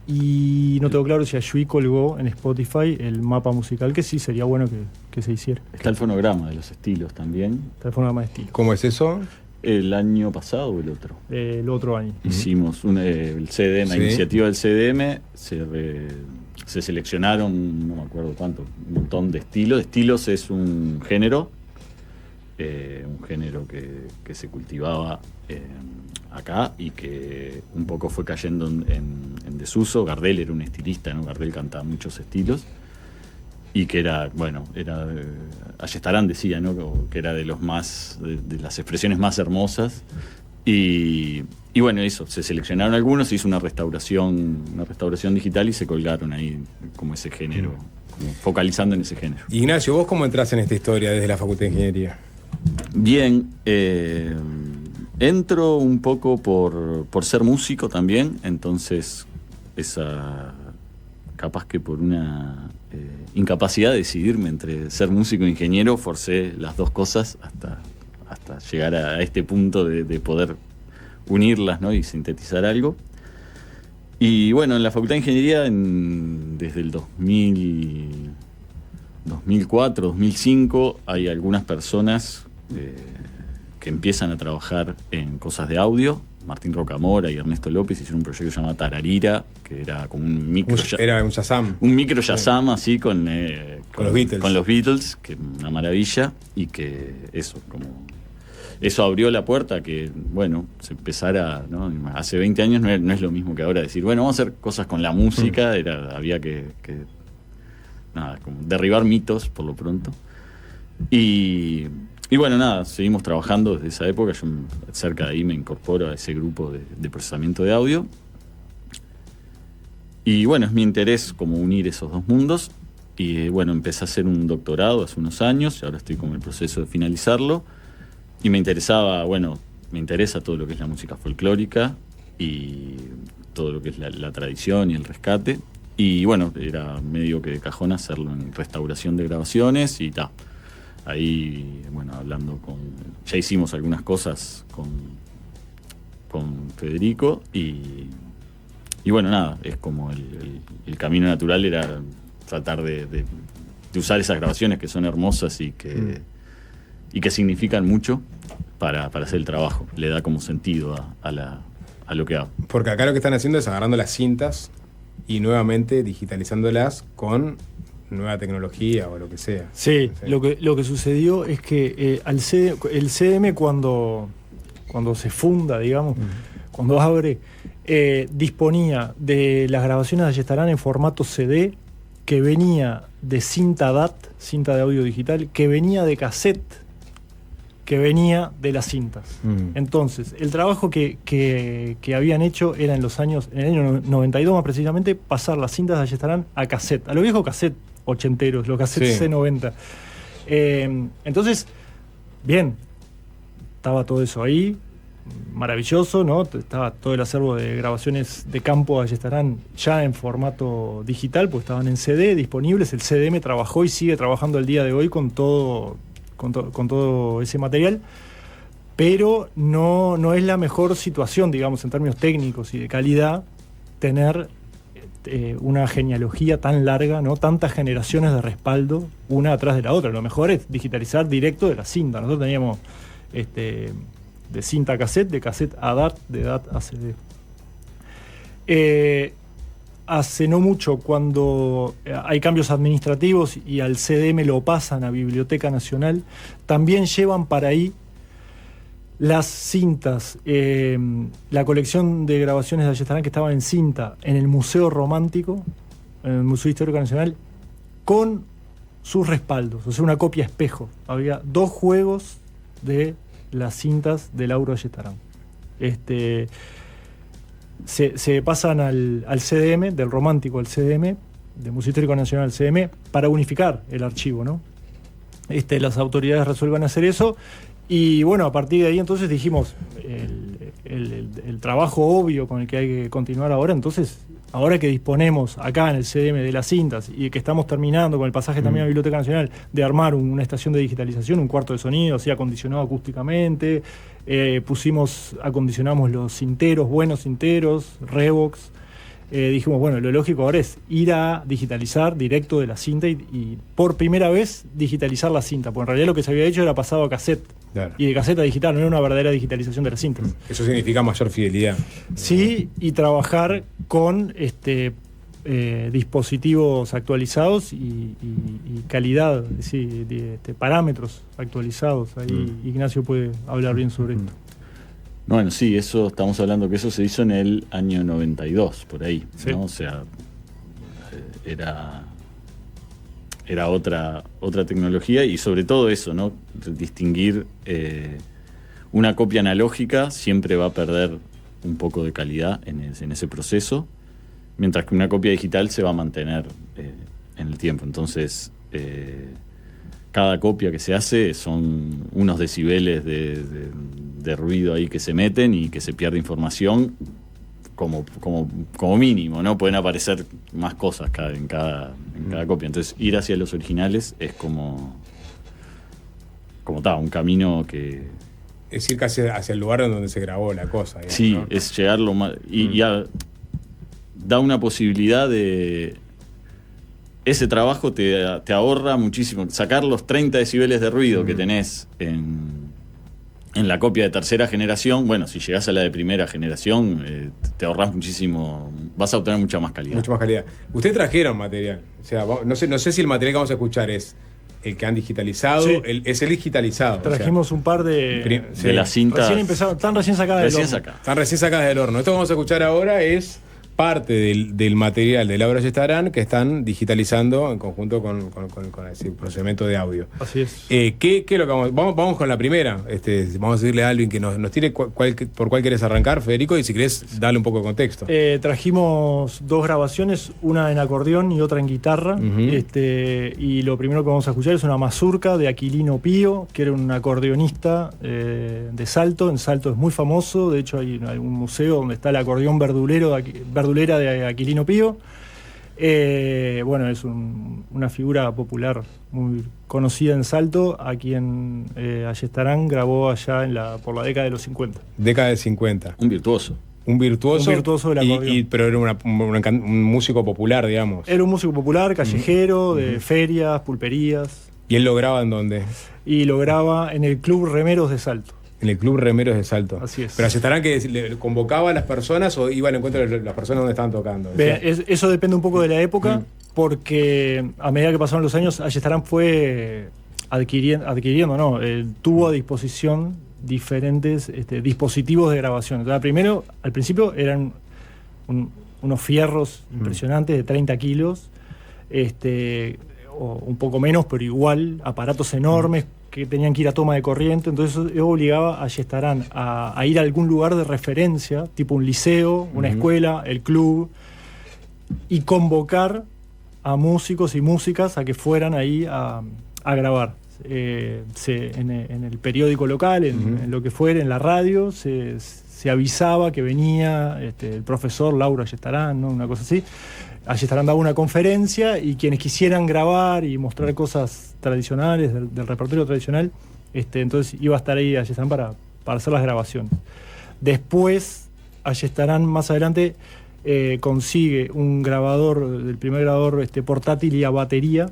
Y no tengo claro si Ayuí colgó en Spotify el mapa musical, que sí sería bueno que se hiciera. Está el fonograma de los estilos también. Está el fonograma de estilos. ¿Cómo es eso? ¿El año pasado o el otro? El otro año. Hicimos el CDM, la iniciativa del CDM, se seleccionaron, no me acuerdo cuánto, un montón de estilos. Estilos es un género que se cultivaba acá y que un poco fue cayendo en desuso. Gardel era un estilista, ¿no? Gardel cantaba muchos estilos y que era, Ayestarán decía, ¿no? Que era de los más, de las expresiones más hermosas. Y bueno, eso, se seleccionaron algunos, se hizo una restauración digital y se colgaron ahí como ese género, como focalizando en ese género. Ignacio, ¿vos cómo entras en esta historia desde la Facultad de Ingeniería? Bien, entro un poco por ser músico también, entonces capaz que por una incapacidad de decidirme entre ser músico e ingeniero, forcé las dos cosas hasta llegar a este punto de poder unirlas, ¿no? Y sintetizar algo. Y bueno, en la Facultad de Ingeniería, desde el 2004, 2005, hay algunas personas que empiezan a trabajar en cosas de audio. Martín Rocamora y Ernesto López hicieron un proyecto llamado Tararira, que era como un micro... Era un Shazam. Un micro Shazam, así, con los Beatles. Con los Beatles, que es una maravilla, y que eso abrió la puerta a que, se empezara, ¿no? Hace 20 años no es lo mismo que ahora decir, vamos a hacer cosas con la música, había que como derribar mitos por lo pronto. Y seguimos trabajando desde esa época. Yo cerca de ahí me incorporo a ese grupo de procesamiento de audio. Y es mi interés como unir esos dos mundos. Y empecé a hacer un doctorado hace unos años y ahora estoy como en el proceso de finalizarlo. Y me interesa todo lo que es la música folclórica y todo lo que es la tradición y el rescate. Y era medio que de cajón hacerlo en restauración de grabaciones y tal. Ahí, hablando ya hicimos algunas cosas con Federico y bueno, nada, es como el camino natural era tratar de usar esas grabaciones que son hermosas y que significan mucho para hacer el trabajo. Le da como sentido a lo que hago. Porque acá lo que están haciendo es agarrando las cintas y nuevamente digitalizándolas con nueva tecnología o lo que sea. Sí, lo que sucedió es que el CDM cuando se funda, digamos, cuando abre, disponía de las grabaciones de Ayestarán en formato CD, que venía de cinta DAT, cinta de audio digital, que venía de cassette, que venía de las cintas. Entonces, el trabajo que habían hecho era en el año 92 más precisamente, pasar las cintas de Ayestarán a cassette, a los viejos cassette ochenteros, los cassettes C90. Entonces, bien, estaba todo eso ahí, maravilloso, ¿no? Estaba todo el acervo de grabaciones de campo de Ayestarán ya en formato digital, pues estaban en CD disponibles. El CDM trabajó y sigue trabajando al día de hoy con todo ese material, pero no es la mejor situación, digamos, en términos técnicos y de calidad, tener una genealogía tan larga, ¿no? Tantas generaciones de respaldo, una atrás de la otra. Lo mejor es digitalizar directo de la cinta. Nosotros teníamos de cinta a cassette, de cassette a DAT, de DAT a CD. Hace no mucho, cuando hay cambios administrativos y al CDM lo pasan a Biblioteca Nacional, también llevan para ahí las cintas, la colección de grabaciones de Ayestarán que estaban en cinta en el Museo Romántico, en el Museo Histórico Nacional, con sus respaldos, o sea, una copia espejo. Había 2 juegos de las cintas de Lauro Ayestarán. Se pasan al CDM, del Romántico al CDM, del Museo Histórico Nacional al CDM, para unificar el archivo, ¿no? Las autoridades resuelvan hacer eso, y bueno, a partir de ahí entonces dijimos, el trabajo obvio con el que hay que continuar ahora, entonces, ahora que disponemos acá en el CDM de las cintas y que estamos terminando con el pasaje también a Biblioteca Nacional de armar una estación de digitalización, un cuarto de sonido, así acondicionado acústicamente, acondicionamos los cinteros, buenos cinteros, Revox. Dijimos, bueno, lo lógico ahora es ir a digitalizar directo de la cinta y por primera vez digitalizar la cinta, porque en realidad lo que se había hecho era pasado a cassette. Claro. Y de cassette a digital, no era una verdadera digitalización de las cintas. Eso significa mayor fidelidad. Sí, y trabajar con dispositivos actualizados y calidad, es decir, parámetros actualizados. Ahí Ignacio puede hablar bien sobre esto. Bueno, sí, eso estamos hablando que eso se hizo en el año 92, por ahí, ¿sí? ¿No? O sea, era otra tecnología y sobre todo eso, ¿no? Distinguir una copia analógica siempre va a perder un poco de calidad en ese proceso, mientras que una copia digital se va a mantener en el tiempo. Entonces, cada copia que se hace son unos decibeles de ruido ahí que se meten y que se pierde información como mínimo, ¿no? Pueden aparecer más cosas en cada copia. Entonces, ir hacia los originales es como un camino que... Es ir casi hacia el lugar donde se grabó la cosa. Digamos, sí, ¿no? Es llegarlo más... Y da una posibilidad de... Ese trabajo te ahorra muchísimo. Sacar los 30 decibeles de ruido que tenés en la copia de tercera generación, bueno, si llegás a la de primera generación, te ahorrás muchísimo, vas a obtener mucha más calidad. Mucha más calidad. Ustedes trajeron material. O sea, no sé si el material que vamos a escuchar es el que han digitalizado, sí. Es el digitalizado. Trajimos un par de las cintas. Están recién sacadas del horno. Están recién sacadas del horno. Esto que vamos a escuchar ahora es parte del material de Lauro Ayestarán que están digitalizando en conjunto con el procedimiento de audio. Así es. ¿Qué es lo que vamos con la primera? Vamos a decirle a Alvin que nos tire por cuál querés arrancar, Federico, y si querés darle un poco de contexto. Trajimos 2 grabaciones, una en acordeón y otra en guitarra. Y lo primero que vamos a escuchar es una mazurca de Aquilino Pío, que era un acordeonista de Salto. En Salto es muy famoso, de hecho hay un museo donde está el acordeón verdulera de Aquilino Pío. Bueno, es una figura popular muy conocida en Salto, a quien Ayestarán grabó allá por la década de los 50. Década del 50. Un virtuoso. Un virtuoso. Un virtuoso del acordeón. Pero era un músico popular, digamos. Era un músico popular, callejero, de ferias, pulperías. ¿Y él lo graba en dónde? Y lo graba en el Club Remeros de Salto. En el Club Remeros de Salto. Así es. Pero Ayestarán que le convocaba a las personas o iba al encuentro de las personas donde estaban tocando. Eso depende un poco de la época, porque a medida que pasaron los años, Ayestarán fue tuvo a disposición diferentes dispositivos de grabación. Entonces, al principio eran unos fierros impresionantes de 30 kilos, o un poco menos, pero igual, aparatos enormes que tenían que ir a toma de corriente. Entonces eso obligaba a Ayestarán a ir a algún lugar de referencia, tipo un liceo, una escuela, el club, y convocar a músicos y músicas a que fueran ahí a grabar. En el periódico local, en lo que fuera, en la radio, se avisaba que venía el profesor Lauro Ayestarán, ¿no? Una cosa así. Ayestarán daba una conferencia y quienes quisieran grabar y mostrar cosas tradicionales del repertorio tradicional, entonces iba a estar ahí Ayestarán para hacer las grabaciones. Después, Ayestarán más adelante consigue un grabador, el primer grabador portátil y a batería,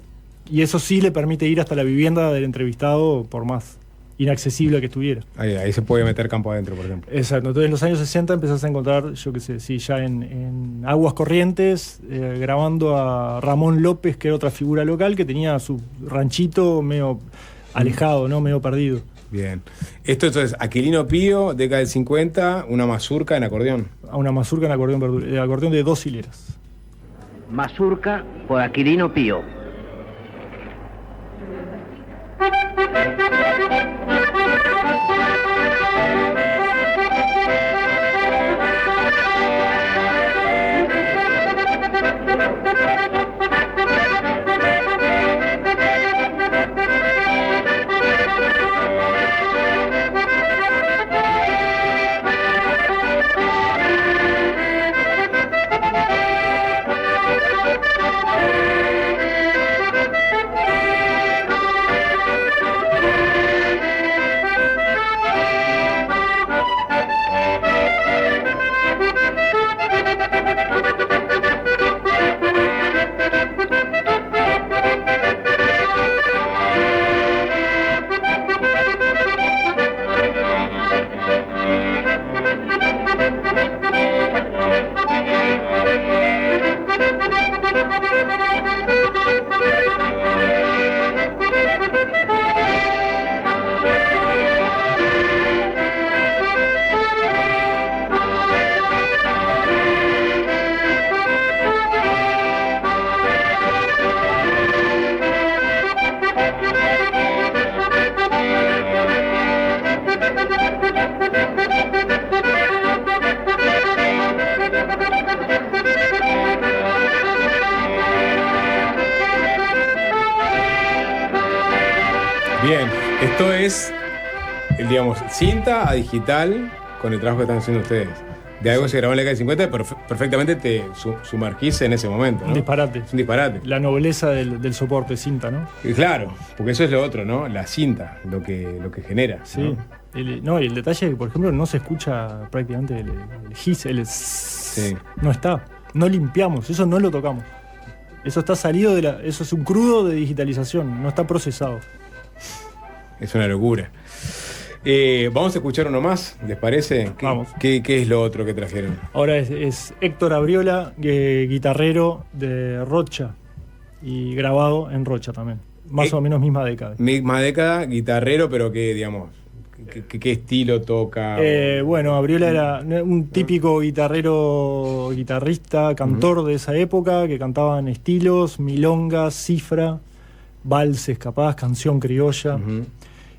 y eso sí le permite ir hasta la vivienda del entrevistado, por más inaccesible que estuviera. Ahí se puede meter campo adentro, por ejemplo. Exacto. Entonces en los años 60 empezás a encontrar, yo qué sé, sí, ya en Aguas Corrientes, grabando a Ramón López, que era otra figura local, que tenía su ranchito medio alejado, ¿no? Medio perdido. Bien. Esto entonces, Aquilino Pío, década del 50, una mazurca en acordeón. Una mazurca en acordeón de 2 hileras. Mazurca por Aquilino Pío. Bien, esto es, digamos, cinta a digital con el trabajo que están haciendo ustedes. De algo que se grabó en la década de 50, pero perfectamente te sumergís en ese momento, ¿no? Un disparate. Es un disparate. La nobleza del soporte cinta, ¿no? Y claro, porque eso es lo otro, ¿no? La cinta, lo que genera. Sí. ¿no? Y el detalle es que, por ejemplo, no se escucha prácticamente el hiss, sí. No está. No limpiamos, eso no lo tocamos. Eso está salido eso es un crudo de digitalización, no está procesado. Es una locura. Vamos a escuchar uno más, ¿les parece? Vamos. ¿Qué es lo otro que trajeron? Ahora es Héctor Abriola, guitarrero de Rocha y grabado en Rocha también. Más o menos misma década. Misma década, guitarrero, pero digamos, ¿qué estilo toca? Bueno, Abriola era un típico guitarrista, cantor de esa época, que cantaba en estilos, milongas, cifra, valses capaz, canción criolla.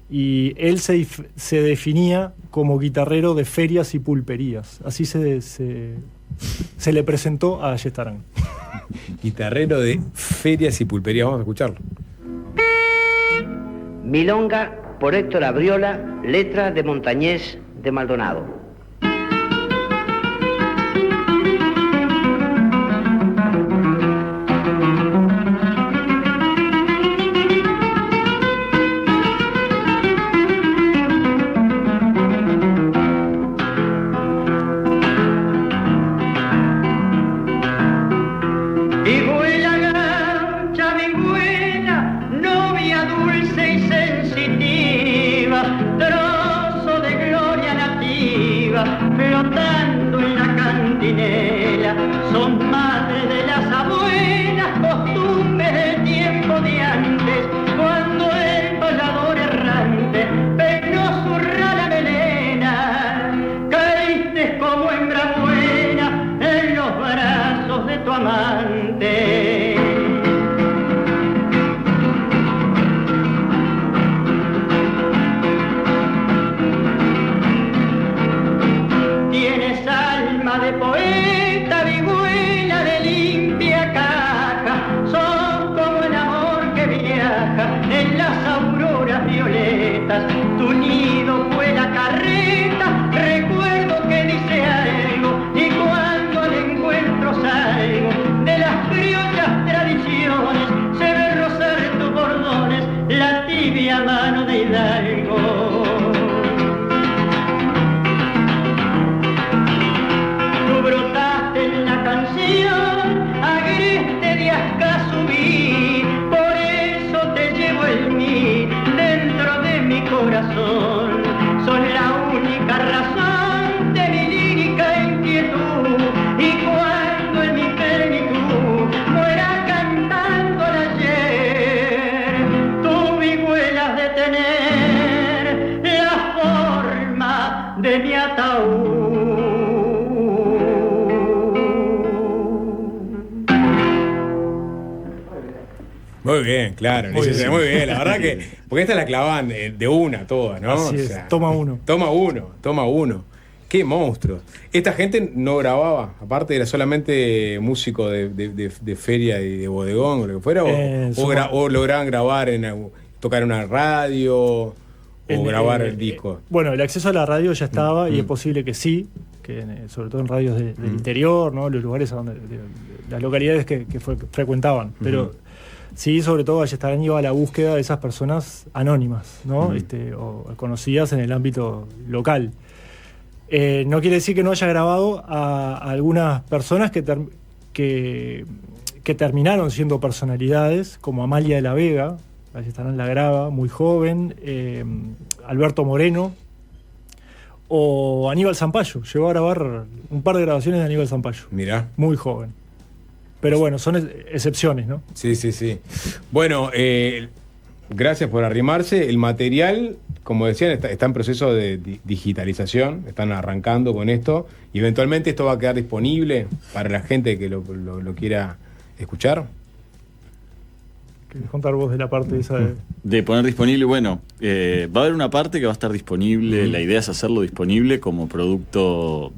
Y él se definía como guitarrero de ferias y pulperías. Así se le presentó a Ayestarán. Guitarrero de ferias y pulperías, vamos a escucharlo. Milonga por Héctor Abriola, letra de Montañés de Maldonado. brotando en la cantinela, son madres de las abuelas costumbres del tiempo de antes, cuando el payador errante peinó su rala melena. Caíste como hembra buena en los brazos de tu amante. Tienes alma de poeta, vihuela de limpia caja, sos como el amor que viaja en las auroras violetas. Tu nido fue la carreta, recuerdo que dice algo, y cuando al encuentro salgo de las criollas tradiciones, se ve rozar tus bordones la tibia mano de Hidalgo. Brotaste en la canción, agreste de Ascasubí, por eso te llevo el mí dentro de mi corazón. Son la única razón de mi lírica inquietud, y cuando en mi plenitud muera cantando el ayer, tú vihuelas de tener la forma de mi ataúd. Muy bien, claro, muy bien. La verdad que, porque esta la clavan de una todas, ¿no? Así es, toma uno. Toma uno. Qué monstruos. Esta gente no grababa, aparte era solamente músico de feria y de bodegón o lo que fuera, o lograban grabar, tocar en una radio, o grabar el disco. Bueno, el acceso a la radio ya estaba y es posible que sí, que sobre todo en radios del interior, ¿no? Los lugares a donde, las localidades que frecuentaban, pero... Sí, sobre todo Ballestarán iba a la búsqueda de esas personas anónimas, ¿no? O conocidas en el ámbito local. No quiere decir que no haya grabado a algunas personas que terminaron siendo personalidades, como Amalia de la Vega, Ballestarán la graba, muy joven, Alberto Moreno, o Aníbal Zampayo. Llegó a grabar un par de grabaciones de Aníbal Zampayo. Mirá. Muy joven. Pero bueno, son excepciones, ¿no? Sí. Bueno, gracias por arrimarse. El material, como decían, está en proceso de digitalización. Están arrancando con esto. Y eventualmente esto va a quedar disponible para la gente que lo quiera escuchar. ¿Querés contar vos de la parte esa de poner disponible? Bueno, va a haber una parte que va a estar disponible. La idea es hacerlo disponible como producto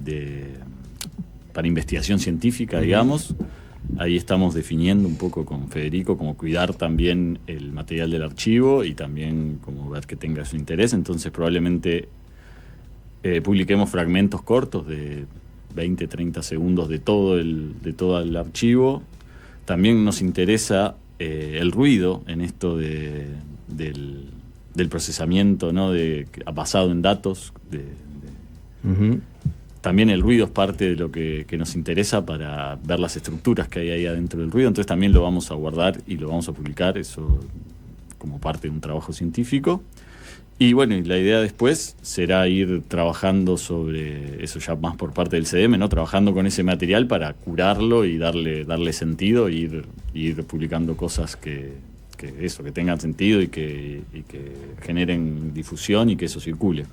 para investigación científica, digamos. Ahí estamos definiendo un poco con Federico cómo cuidar también el material del archivo y también como ver que tenga su interés. Entonces probablemente publiquemos fragmentos cortos de 20, 30 segundos de todo el archivo. También nos interesa el ruido en esto del procesamiento, ¿no? Basado en datos. También el ruido es parte de lo que nos interesa para ver las estructuras que hay ahí adentro del ruido. Entonces también lo vamos a guardar y lo vamos a publicar, eso como parte de un trabajo científico. Y bueno, y la idea después será ir trabajando sobre eso ya más por parte del CDM, ¿no? Trabajando con ese material para curarlo y darle sentido e ir publicando cosas que tengan sentido y que generen difusión y que eso circule.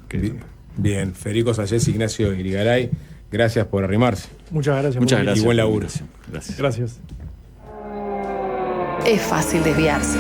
Bien, Federico Sallés, Ignacio Irigaray, gracias por arrimarse. Muchas gracias. Muchas gracias. Y buen laburo. Gracias. Es fácil desviarse.